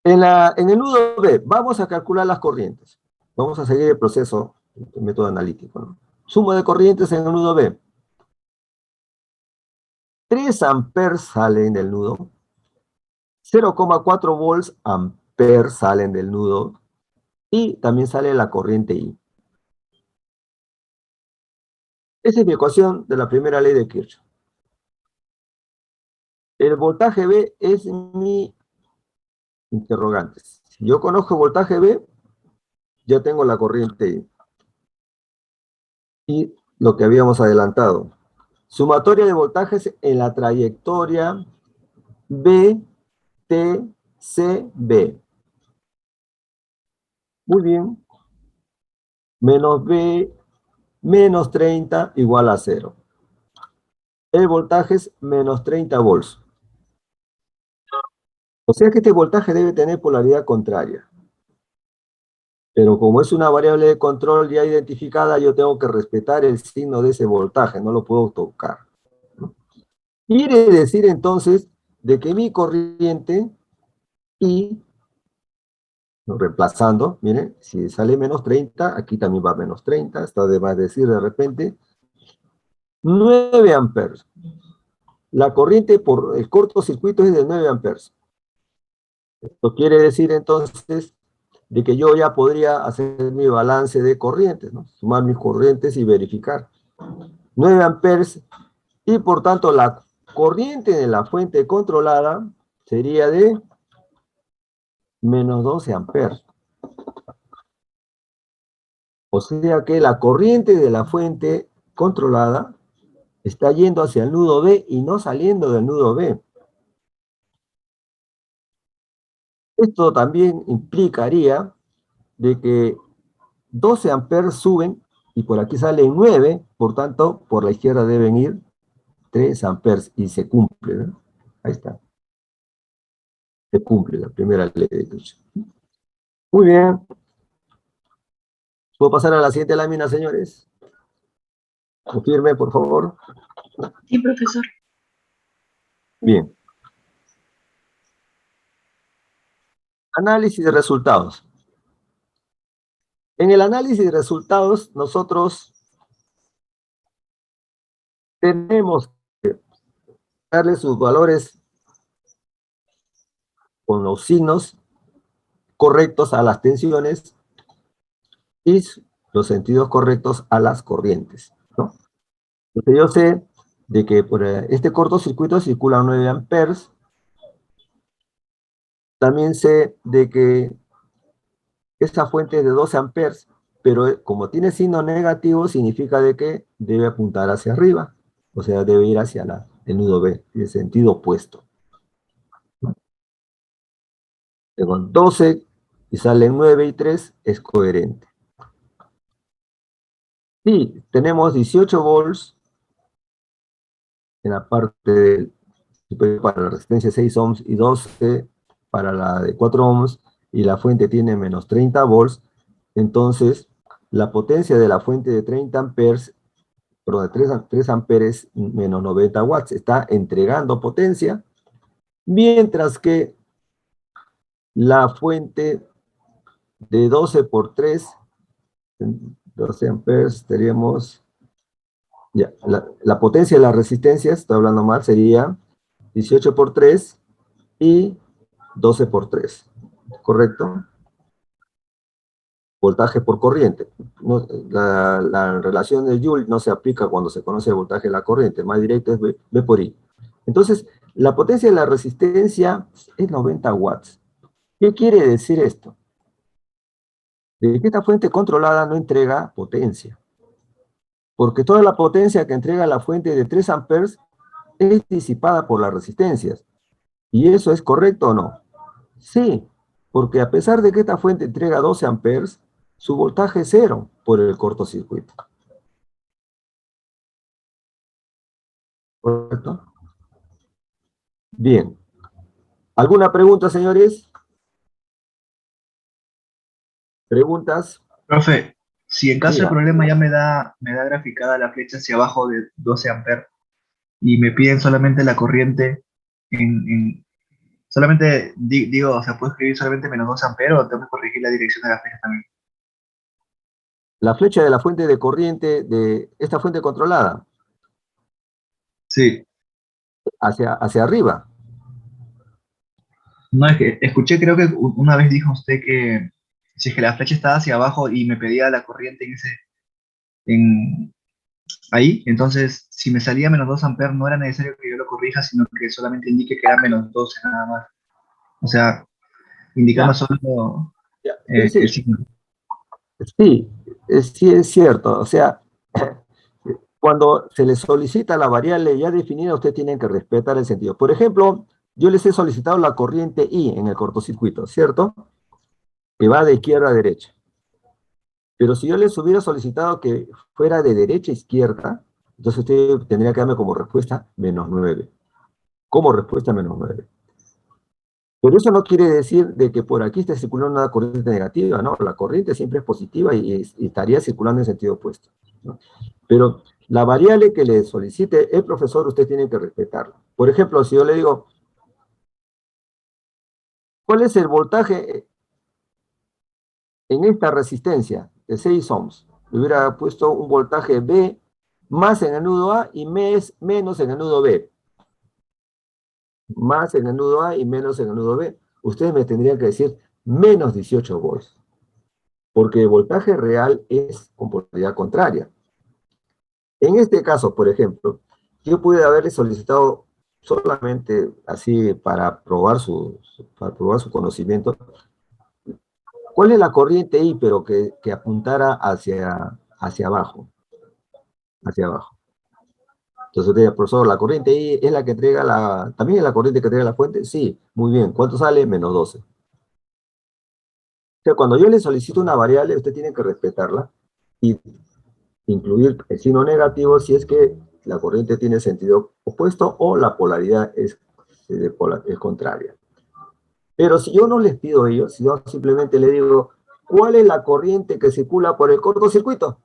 En el nudo B, vamos a calcular las corrientes. Vamos a seguir el proceso, el método analítico, ¿no? Suma de corrientes en el nudo B. 3 amperes salen del nudo. 0,4 volts amperes salen del nudo. Y también sale la corriente I. Esa es mi ecuación de la primera ley de Kirchhoff. El voltaje B es mi interrogante. Si yo conozco el voltaje B, ya tengo la corriente I. Y lo que habíamos adelantado. Sumatoria de voltajes en la trayectoria B, T, C, B. Muy bien. Menos B, menos 30 igual a 0. El voltaje es menos 30 volts. O sea que este voltaje debe tener polaridad contraria. Pero como es una variable de control ya identificada, yo tengo que respetar el signo de ese voltaje, no lo puedo tocar. Quiere decir entonces de que mi corriente I, reemplazando, miren, si sale menos 30, aquí también va menos 30, está de más decir de repente, 9 amperes. La corriente por el cortocircuito es de 9 amperes. Esto quiere decir entonces de que yo ya podría hacer mi balance de corrientes, ¿no? Sumar mis corrientes y verificar. 9 amperes, y por tanto la corriente de la fuente controlada sería de menos 12 amperes. O sea que la corriente de la fuente controlada está yendo hacia el nudo B y no saliendo del nudo B. Esto también implicaría de que 12 amperes suben y por aquí salen 9, por tanto, por la izquierda deben ir 3 amperes y se cumple, ¿no? Ahí está. Se cumple la primera ley de Kirchhoff. Muy bien. ¿Puedo pasar a la siguiente lámina, señores? Confirme, por favor. Sí, profesor. Bien. Análisis de resultados. En el análisis de resultados, nosotros tenemos que darle sus valores con los signos correctos a las tensiones y los sentidos correctos a las corrientes, ¿no? Entonces yo sé de que por este cortocircuito circulan 9 amperes. También sé de que esa fuente es de 12 amperes, pero como tiene signo negativo, significa de que debe apuntar hacia arriba. O sea, debe ir hacia el nudo B, en sentido opuesto. Tengo 12 y salen 9 y 3, es coherente. Y tenemos 18 volts en la parte superior para la resistencia de 6 ohms y 12 para la de 4 ohms, y la fuente tiene menos 30 volts, entonces la potencia de la fuente de 30 amperes perdón, de 3 amperes menos 90 watts. Está entregando potencia, mientras que la fuente de 12 por 3, 12 amperes, tenemos, ya, la potencia de las resistencias, estoy hablando mal, sería 18 por 3 y 12 por 3, ¿correcto? Voltaje por corriente. No, la relación de Joule no se aplica cuando se conoce el voltaje de la corriente, más directo es V por I. Entonces, la potencia de la resistencia es 90 watts. ¿Qué quiere decir esto? De que esta fuente controlada no entrega potencia. Porque toda la potencia que entrega la fuente de 3 amperes es disipada por las resistencias. ¿Y eso es correcto o no? Sí, porque a pesar de que esta fuente entrega 12 amperes, su voltaje es 0 por el cortocircuito. ¿Correcto? Bien. ¿Alguna pregunta, señores? ¿Preguntas? Profe, si en caso Diga. del problema ya me da graficada la flecha hacia abajo de 12 amperes y me piden solamente la corriente solamente digo, o sea, ¿puedo escribir solamente menos 12 amperes o tengo que corregir la dirección de la flecha también? La flecha de la fuente de corriente de esta fuente controlada. Sí. Hacia arriba. No, es que escuché, creo que una vez dijo usted que si es que la flecha estaba hacia abajo y me pedía la corriente ahí, entonces si me salía menos 2 amperes no era necesario que yo lo corrija, sino que solamente indique que era menos 12 nada más. O sea, indicando solo Sí, el sí. signo. Sí, sí es cierto. O sea, cuando se le solicita la variable ya definida, usted tiene que respetar el sentido. Por ejemplo, yo les he solicitado la corriente I en el cortocircuito, ¿cierto? Que va de izquierda a derecha. Pero si yo les hubiera solicitado que fuera de derecha a izquierda, entonces usted tendría que darme como respuesta menos 9. Como respuesta menos 9. Pero eso no quiere decir de que por aquí esté circulando una corriente negativa, ¿no? La corriente siempre es positiva y estaría circulando en sentido opuesto, ¿no? Pero la variable que le solicite el profesor, usted tiene que respetarla. Por ejemplo, si yo le digo, ¿cuál es el voltaje en esta resistencia de 6 ohms? Le hubiera puesto un voltaje B más en el nudo A y menos en el nudo B. Más en el nudo A y menos en el nudo B. Ustedes me tendrían que decir menos 18 volts. Porque el voltaje real es con polaridad contraria. En este caso, por ejemplo, yo pude haberle solicitado solamente así para probar su conocimiento, ¿cuál es la corriente I, pero que apuntara hacia abajo? Hacia abajo. Entonces usted dice, profesor, ¿la corriente I es la que entrega también es la corriente que entrega la fuente? Sí, muy bien. ¿Cuánto sale? Menos 12. O sea, cuando yo le solicito una variable, usted tiene que respetarla y incluir el signo negativo si es que la corriente tiene sentido opuesto o la polaridad es contraria. Pero si yo no les pido ello, si yo simplemente le digo, ¿cuál es la corriente que circula por el cortocircuito?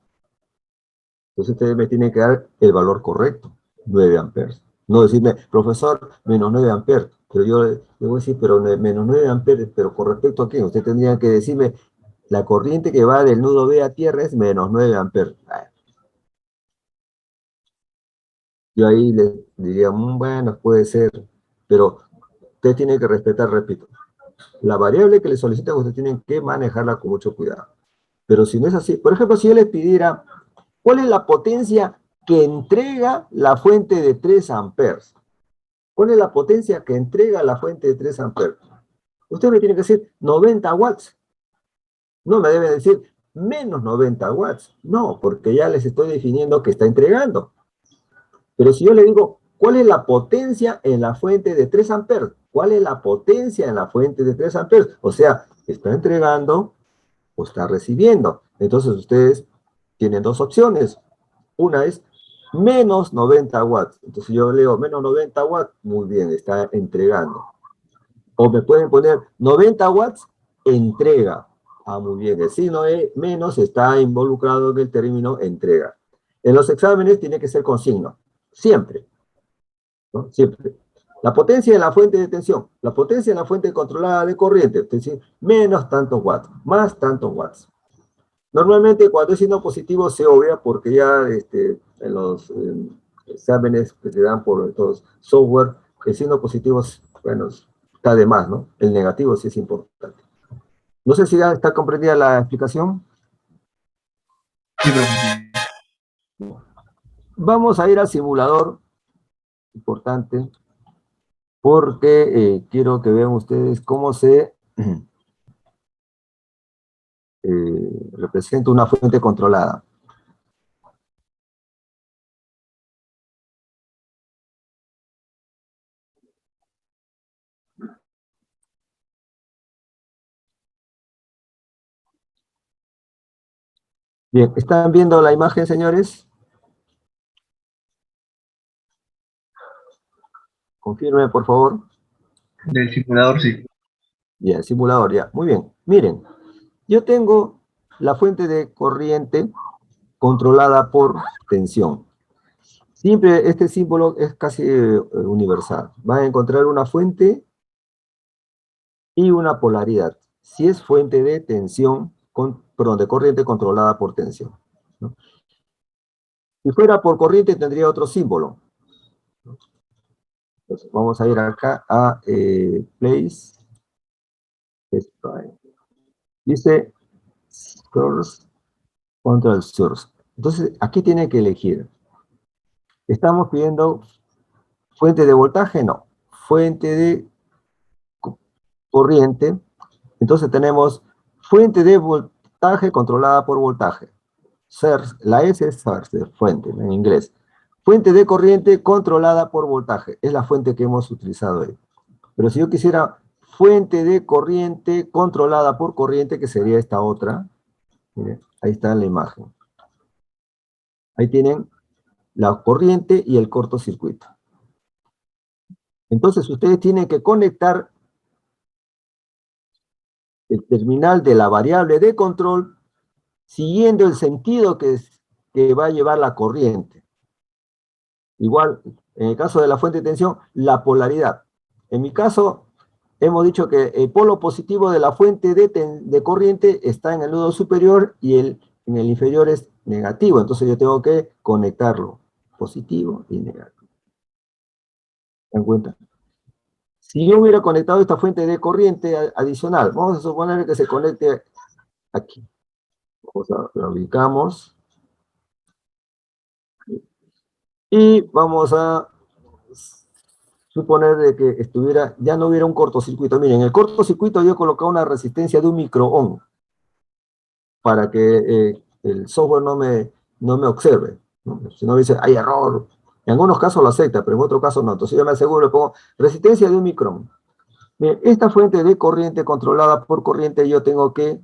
Entonces ustedes me tienen que dar el valor correcto, 9 amperes. No decirme, profesor, menos 9 amperes. Pero yo le voy a decir, pero menos 9 amperes, pero con respecto a qué? Usted tendría que decirme, la corriente que va del nudo B a tierra es menos 9 amperes. Yo ahí le diría, bueno, puede ser, pero usted tiene que respetar, repito, la variable que le solicitan, usted tiene que manejarla con mucho cuidado. Pero si no es así, por ejemplo, si yo les pidiera, ¿cuál es la potencia que entrega la fuente de 3 amperes? ¿Cuál es la potencia que entrega la fuente de 3 amperes? Usted me tiene que decir 90 watts. No me debe decir menos 90 watts. No, porque ya les estoy definiendo que está entregando. Pero si yo le digo, ¿cuál es la potencia en la fuente de 3 amperes? ¿Cuál es la potencia en la fuente de 3 amperes? O sea, ¿está entregando o está recibiendo? Entonces ustedes tienen dos opciones. Una es menos 90 watts. Entonces yo leo menos 90 watts, muy bien, está entregando. O me pueden poner 90 watts, entrega. Ah, muy bien, el signo E menos está involucrado en el término entrega. En los exámenes tiene que ser con signo, siempre, ¿no? Siempre. La potencia de la fuente de tensión, la potencia de la fuente controlada de corriente, es decir, menos tantos watts, más tantos watts. Normalmente cuando es signo positivo se obvia porque ya en los exámenes que se dan por estos software, el signo positivo, bueno, está de más, ¿no? El negativo sí es importante. No sé si ya está comprendida la explicación. Sí, profesor. Vamos a ir al simulador, importante, porque quiero que vean ustedes cómo se representa una fuente controlada. Bien, ¿están viendo la imagen, señores? Confirme, por favor. Del simulador, sí. Bien, simulador, ya. Muy bien. Miren, yo tengo la fuente de corriente controlada por tensión. Siempre este símbolo es casi universal. Van a encontrar una fuente y una polaridad. Si es fuente de tensión, perdón, de corriente controlada por tensión, ¿no? Si fuera por corriente tendría otro símbolo. Entonces, vamos a ir acá a Place. Dice Source contra Source. Entonces, aquí tiene que elegir. ¿Estamos pidiendo fuente de voltaje? No. Fuente de corriente. Entonces tenemos fuente de voltaje controlada por voltaje. La S es source, fuente en inglés. Fuente de corriente controlada por voltaje. Es la fuente que hemos utilizado ahí. Pero si yo quisiera fuente de corriente controlada por corriente, que sería esta otra. Miren, ahí está la imagen. Ahí tienen la corriente y el cortocircuito. Entonces ustedes tienen que conectar el terminal de la variable de control siguiendo el sentido que va a llevar la corriente. Igual, en el caso de la fuente de tensión, la polaridad. En mi caso, hemos dicho que el polo positivo de la fuente de corriente está en el nudo superior y en el inferior es negativo. Entonces yo tengo que conectarlo, positivo y negativo. ¿Se dan cuenta? Si yo hubiera conectado esta fuente de corriente adicional, vamos a suponer que se conecte aquí. La ubicamos. Y vamos a suponer de que ya no hubiera un cortocircuito. Miren, en el cortocircuito yo he colocado una resistencia de 1 microohm para que el software no me observe, ¿no? Si no dice, hay error. En algunos casos lo acepta, pero en otros casos no. Entonces yo me aseguro, le pongo resistencia de 1 microohm. Miren, esta fuente de corriente controlada por corriente yo tengo que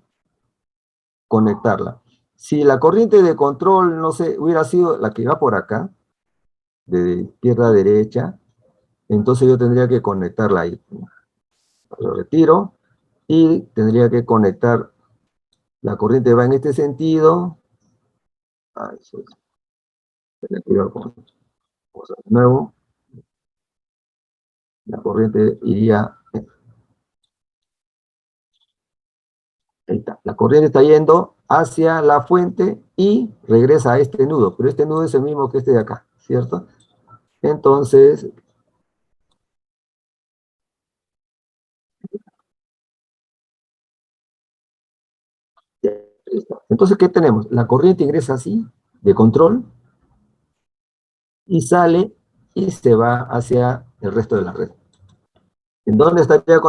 conectarla. Si la corriente de control, no sé, hubiera sido la que va por acá, de izquierda a derecha, entonces yo tendría que conectarla ahí. Lo retiro y tendría que conectar, la corriente va en este sentido. Vamos de nuevo. La corriente iría, ahí está. La corriente está yendo hacia la fuente y regresa a este nudo, pero este nudo es el mismo que este de acá, ¿cierto? Entonces, entonces, ¿qué tenemos? La corriente ingresa así, de control, y sale y se va hacia el resto de la red. ¿En dónde estaría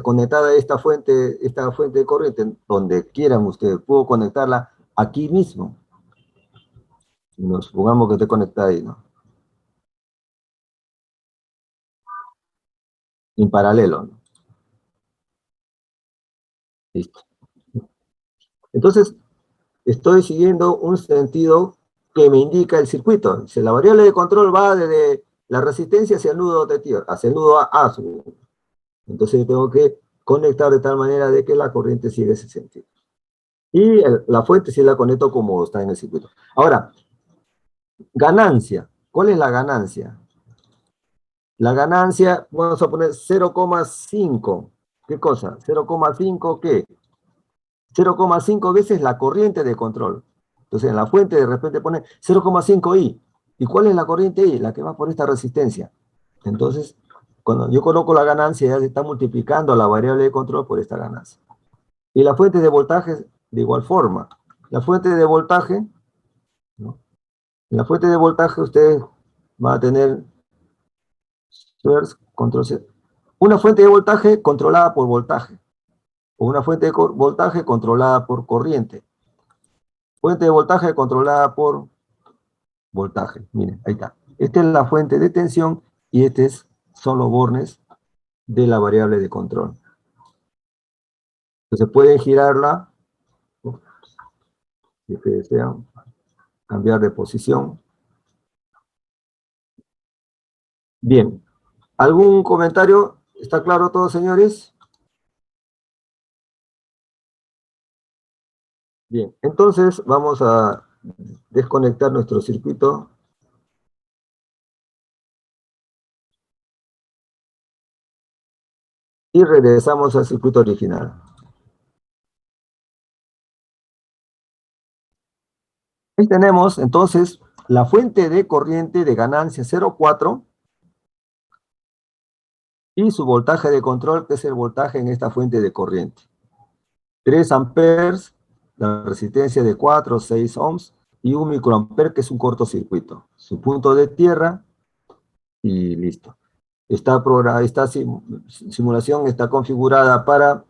conectada esta fuente de corriente? Donde quieran ustedes. Puedo conectarla aquí mismo. Nos supongamos que esté conectada ahí, ¿no? En paralelo, ¿no? Listo. Entonces, estoy siguiendo un sentido que me indica el circuito. Si la variable de control va desde la resistencia hacia el nudo de tierra, hacia el nudo A. Entonces yo tengo que conectar de tal manera de que la corriente siga ese sentido. Y la fuente sí la conecto como está en el circuito. Ahora, Ganancia. ¿Cuál es la ganancia? La ganancia, vamos a poner 0,5. ¿Qué cosa? 0,5 ¿qué? 0,5 veces la corriente de control. Entonces en la fuente de repente pone 0,5 I. ¿Y cuál es la corriente I? La que va por esta resistencia. Entonces, cuando yo coloco la ganancia, ya se está multiplicando la variable de control por esta ganancia. Y la fuente de voltaje, de igual forma. La fuente de voltaje, ¿no? En la fuente de voltaje ustedes van a tener una fuente de voltaje controlada por voltaje, o una fuente de voltaje controlada por corriente. Fuente de voltaje controlada por voltaje. Miren, ahí está. Esta es la fuente de tensión y estos son los bornes de la variable de control. Entonces pueden girarla, si ustedes desean, cambiar de posición. Bien. ¿Algún comentario? ¿Está claro todo, señores? Bien, entonces vamos a desconectar nuestro circuito. Y regresamos al circuito original. Ahí tenemos entonces la fuente de corriente de ganancia 0,4 y su voltaje de control, que es el voltaje en esta fuente de corriente. 3 amperes, la resistencia de 4 o 6 ohms, y 1 microamper, que es un cortocircuito. Su punto de tierra, y listo. Esta simulación está configurada para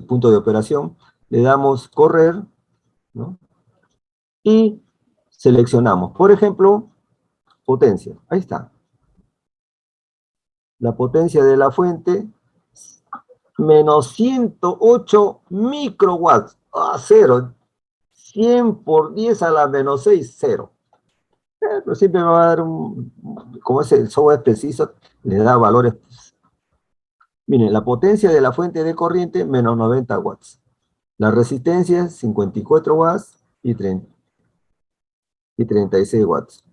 punto de operación. Le damos correr, ¿no? Y seleccionamos, por ejemplo, potencia. Ahí está. La potencia de la fuente, menos 108 microwatts. Cero. 100 por 10 a la menos 6, 0. Pero siempre me va a dar como es el software preciso, le da valores. Miren, la potencia de la fuente de corriente, menos 90 watts. La resistencia, 54 watts y 36 watts.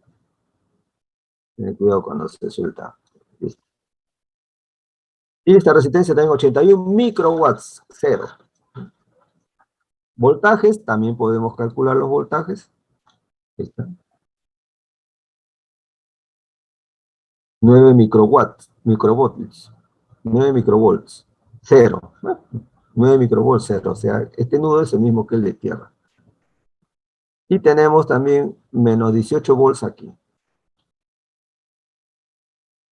Ten cuidado cuando se suelta. Listo. Y esta resistencia también 81 microwatts, 0. Voltajes, también podemos calcular los voltajes. Ahí está. 9 microvolts, 9 microvolts, 0. 9 microvolts, 0. O sea, este nudo es el mismo que el de tierra. Y tenemos también menos 18 volts aquí.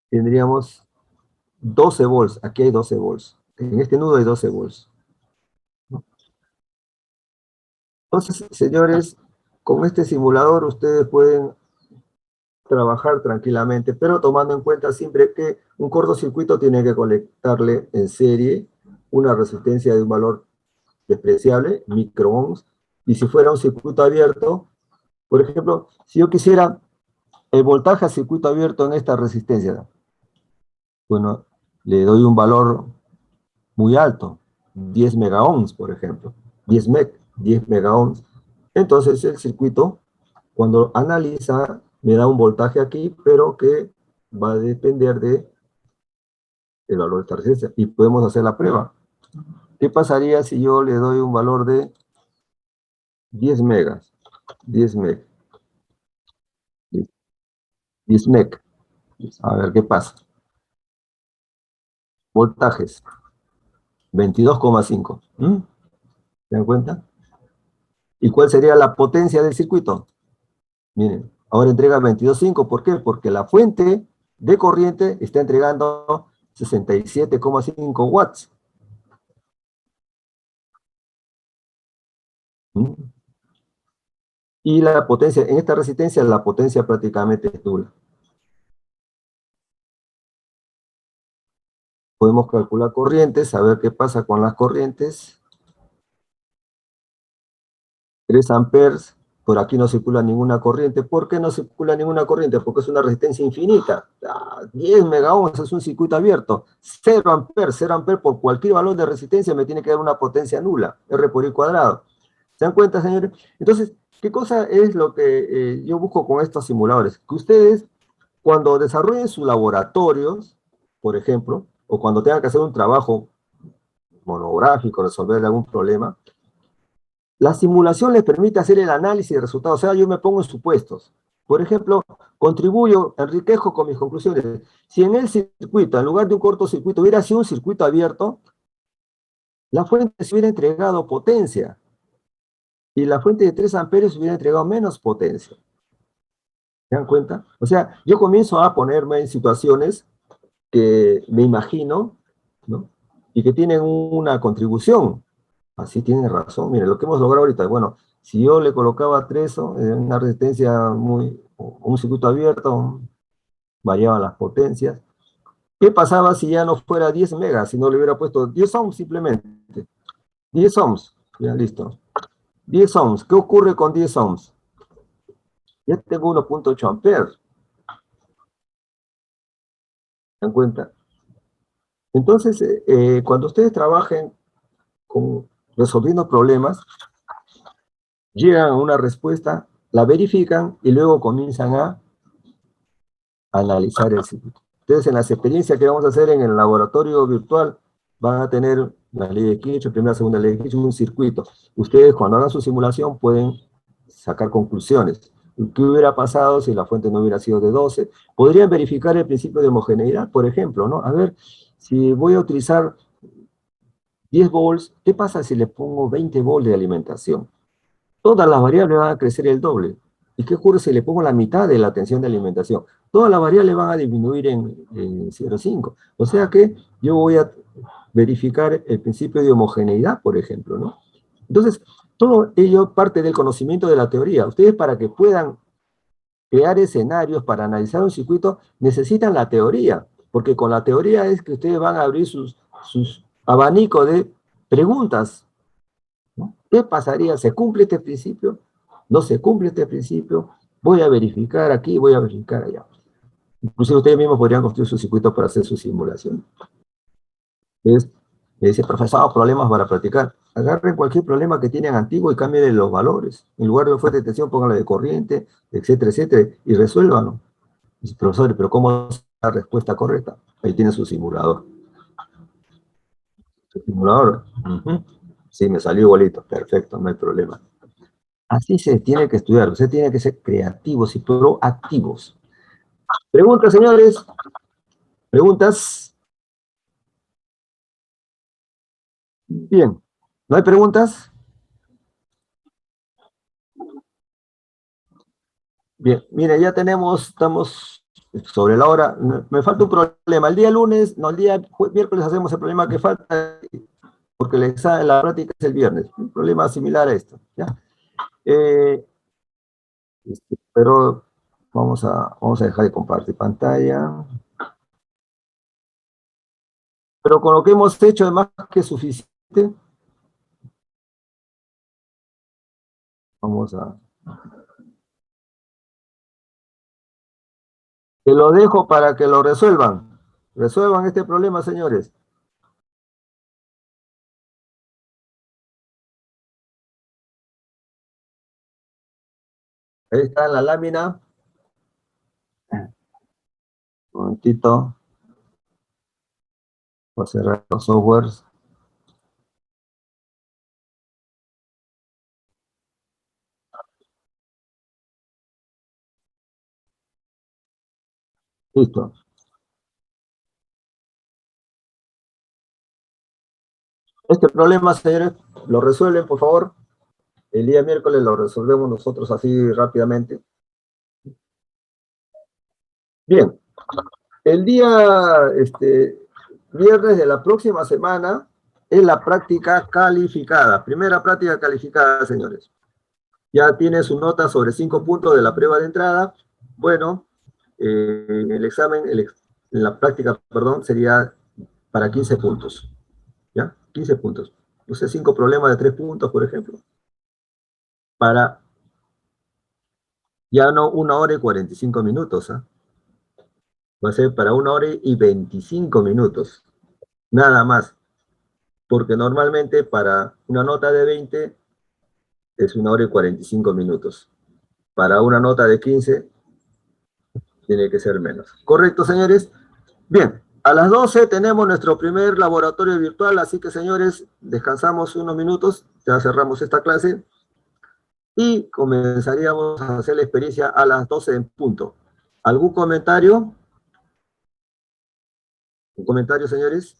Tendríamos 12 volts. Aquí hay 12 volts. En este nudo hay 12 volts. Entonces, señores, con este simulador ustedes pueden trabajar tranquilamente, pero tomando en cuenta siempre que un cortocircuito tiene que conectarle en serie una resistencia de un valor despreciable, microohms, y si fuera un circuito abierto, por ejemplo, si yo quisiera el voltaje a circuito abierto en esta resistencia, bueno, le doy un valor muy alto, 10 megaohms, por ejemplo, 10 megaohms, entonces el circuito, cuando analiza, me da un voltaje aquí, pero que va a depender de el valor de esta resistencia, y podemos hacer la prueba. ¿Qué pasaría si yo le doy un valor de 10 megas? 10 meg. 10 meg. A ver qué pasa. Voltajes. 22,5. ¿Se dan cuenta? ¿Y cuál sería la potencia del circuito? Miren, ahora entrega 22,5. ¿Por qué? Porque la fuente de corriente está entregando 67,5 watts. Y la potencia, en esta resistencia, la potencia prácticamente es nula. Podemos calcular corrientes, saber qué pasa con las corrientes. 3 amperes, por aquí no circula ninguna corriente. ¿Por qué no circula ninguna corriente? Porque es una resistencia infinita. 10 megaohms es un circuito abierto. 0 amperes por cualquier valor de resistencia me tiene que dar una potencia nula, R por I cuadrado. ¿Se dan cuenta, señores? Entonces, ¿Qué cosa es lo que yo busco con estos simuladores? Que ustedes, cuando desarrollen sus laboratorios, por ejemplo, o cuando tengan que hacer un trabajo monográfico, resolver algún problema, la simulación les permite hacer el análisis de resultados. O sea, yo me pongo en supuestos. Por ejemplo, contribuyo, enriquezco con mis conclusiones. Si en el circuito, en lugar de un cortocircuito, hubiera sido un circuito abierto, la fuente se hubiera entregado potencia. Y la fuente de 3 amperios hubiera entregado menos potencia. ¿Se dan cuenta? O sea, yo comienzo a ponerme en situaciones que me imagino, ¿no? Y que tienen una contribución. Así tienen razón. Miren, lo que hemos logrado ahorita, bueno, si yo le colocaba 3, una resistencia un circuito abierto, variaban las potencias. ¿Qué pasaba si ya no fuera 10 megas, si no le hubiera puesto 10 ohms simplemente? 10 ohms, ya listo. 10 ohms, ¿qué ocurre con 10 ohms? Ya tengo 1.8 amperes. ¿Se dan cuenta? Entonces, cuando ustedes trabajen resolviendo problemas, llegan a una respuesta, la verifican y luego comienzan a analizar el circuito. Entonces, en las experiencias que vamos a hacer en el laboratorio virtual, van a tener la ley de Kirchhoff, primera, segunda ley de Kirchhoff, un circuito. Ustedes, cuando hagan su simulación, pueden sacar conclusiones. ¿Qué hubiera pasado si la fuente no hubiera sido de 12? Podrían verificar el principio de homogeneidad, por ejemplo, ¿no? A ver, si voy a utilizar 10 volts, ¿qué pasa si le pongo 20 volts de alimentación? Todas las variables van a crecer el doble. ¿Y qué ocurre si le pongo la mitad de la tensión de alimentación? Todas las variables van a disminuir en 0,5. O sea que yo voy a verificar el principio de homogeneidad, por ejemplo, ¿no? Entonces, todo ello parte del conocimiento de la teoría. Ustedes, para que puedan crear escenarios para analizar un circuito, necesitan la teoría, porque con la teoría es que ustedes van a abrir sus abanicos de preguntas, ¿no? ¿Qué pasaría? ¿Se cumple este principio? ¿No se cumple este principio? Voy a verificar aquí, voy a verificar allá. Inclusive ustedes mismos podrían construir su circuito para hacer su simulación. Me dice, profesor, problemas para practicar. Agarren cualquier problema que tienen antiguo y cambien los valores. En lugar de fuente de tensión, pónganle de corriente, etcétera, y resuélvanlo. Dice, profesor, pero ¿cómo es la respuesta correcta? Ahí tiene su simulador. Su simulador. Sí, me salió igualito. Perfecto, no hay problema. Así se tiene que estudiar. Usted tiene que ser creativos y proactivos. ¿Preguntas, señores? ¿Preguntas? Bien. ¿No hay preguntas? Bien, mire, ya estamos sobre la hora. Me falta un problema. El día lunes, no, el día miércoles hacemos el problema que falta, porque la práctica es el viernes. Un problema similar a esto, ¿ya? Pero vamos a dejar de compartir pantalla. Pero con lo que hemos hecho es más que suficiente. Vamos a... Te lo dejo para que lo resuelvan. Resuelvan este problema, señores. Ahí está la lámina. Un momentito. Voy a cerrar los softwares. Listo. Este problema, señores, lo resuelven, por favor. El día miércoles lo resolvemos nosotros así rápidamente. Bien. El día viernes de la próxima semana es la práctica calificada. Primera práctica calificada, señores. Ya tiene su nota sobre 5 puntos de la prueba de entrada. Bueno, el examen, en la práctica, perdón, sería para 15 puntos. ¿Ya? 15 puntos. No sé, 5 problemas de 3 puntos, por ejemplo. Para ya no 1 hora y 45 minutos. ¿Ah? Va a ser para 1 hora y 25 minutos. Nada más. Porque normalmente para una nota de 20 es 1 hora y 45 minutos. Para una nota de 15, tiene que ser menos. ¿Correcto, señores? Bien, a las 12 tenemos nuestro primer laboratorio virtual, así que, señores, descansamos unos minutos, ya cerramos esta clase, y comenzaríamos a hacer la experiencia a las 12 en punto. ¿Algún comentario? ¿Un comentario, señores?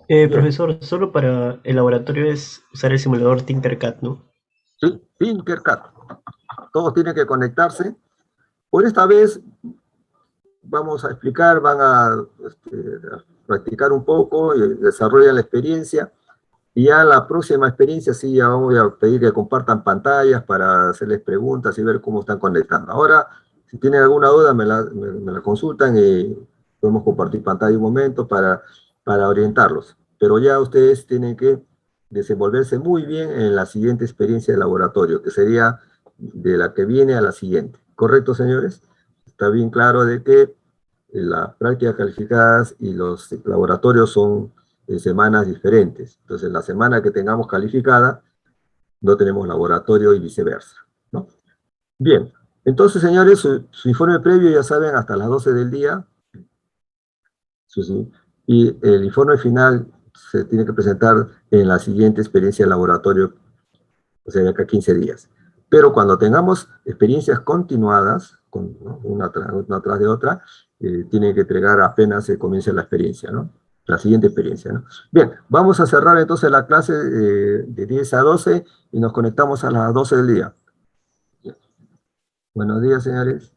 Profesor, solo para el laboratorio es usar el simulador Tinkercad, ¿no? Sí, Tinkercad. Todos tienen que conectarse. Por esta vez vamos a explicar, van a practicar un poco, y desarrollan la experiencia. Y ya la próxima experiencia sí ya voy a pedir que compartan pantallas para hacerles preguntas y ver cómo están conectando. Ahora, si tienen alguna duda, me la consultan y podemos compartir pantalla un momento para orientarlos. Pero ya ustedes tienen que desenvolverse muy bien en la siguiente experiencia de laboratorio, que sería de la que viene a la siguiente. ¿Correcto, señores? Está bien claro de que las prácticas calificadas y los laboratorios son en semanas diferentes. Entonces, la semana que tengamos calificada, no tenemos laboratorio y viceversa, ¿no? Bien, entonces, señores, su informe previo, ya saben, hasta las 12 del día. Y el informe final se tiene que presentar en la siguiente experiencia de laboratorio, o sea, de acá a 15 días. Pero cuando tengamos experiencias continuadas, ¿no? una tras de otra, tienen que entregar apenas se comience la experiencia, ¿no? La siguiente experiencia, ¿no? Bien, vamos a cerrar entonces la clase de 10 a 12 y nos conectamos a las 12 del día. Buenos días, señores.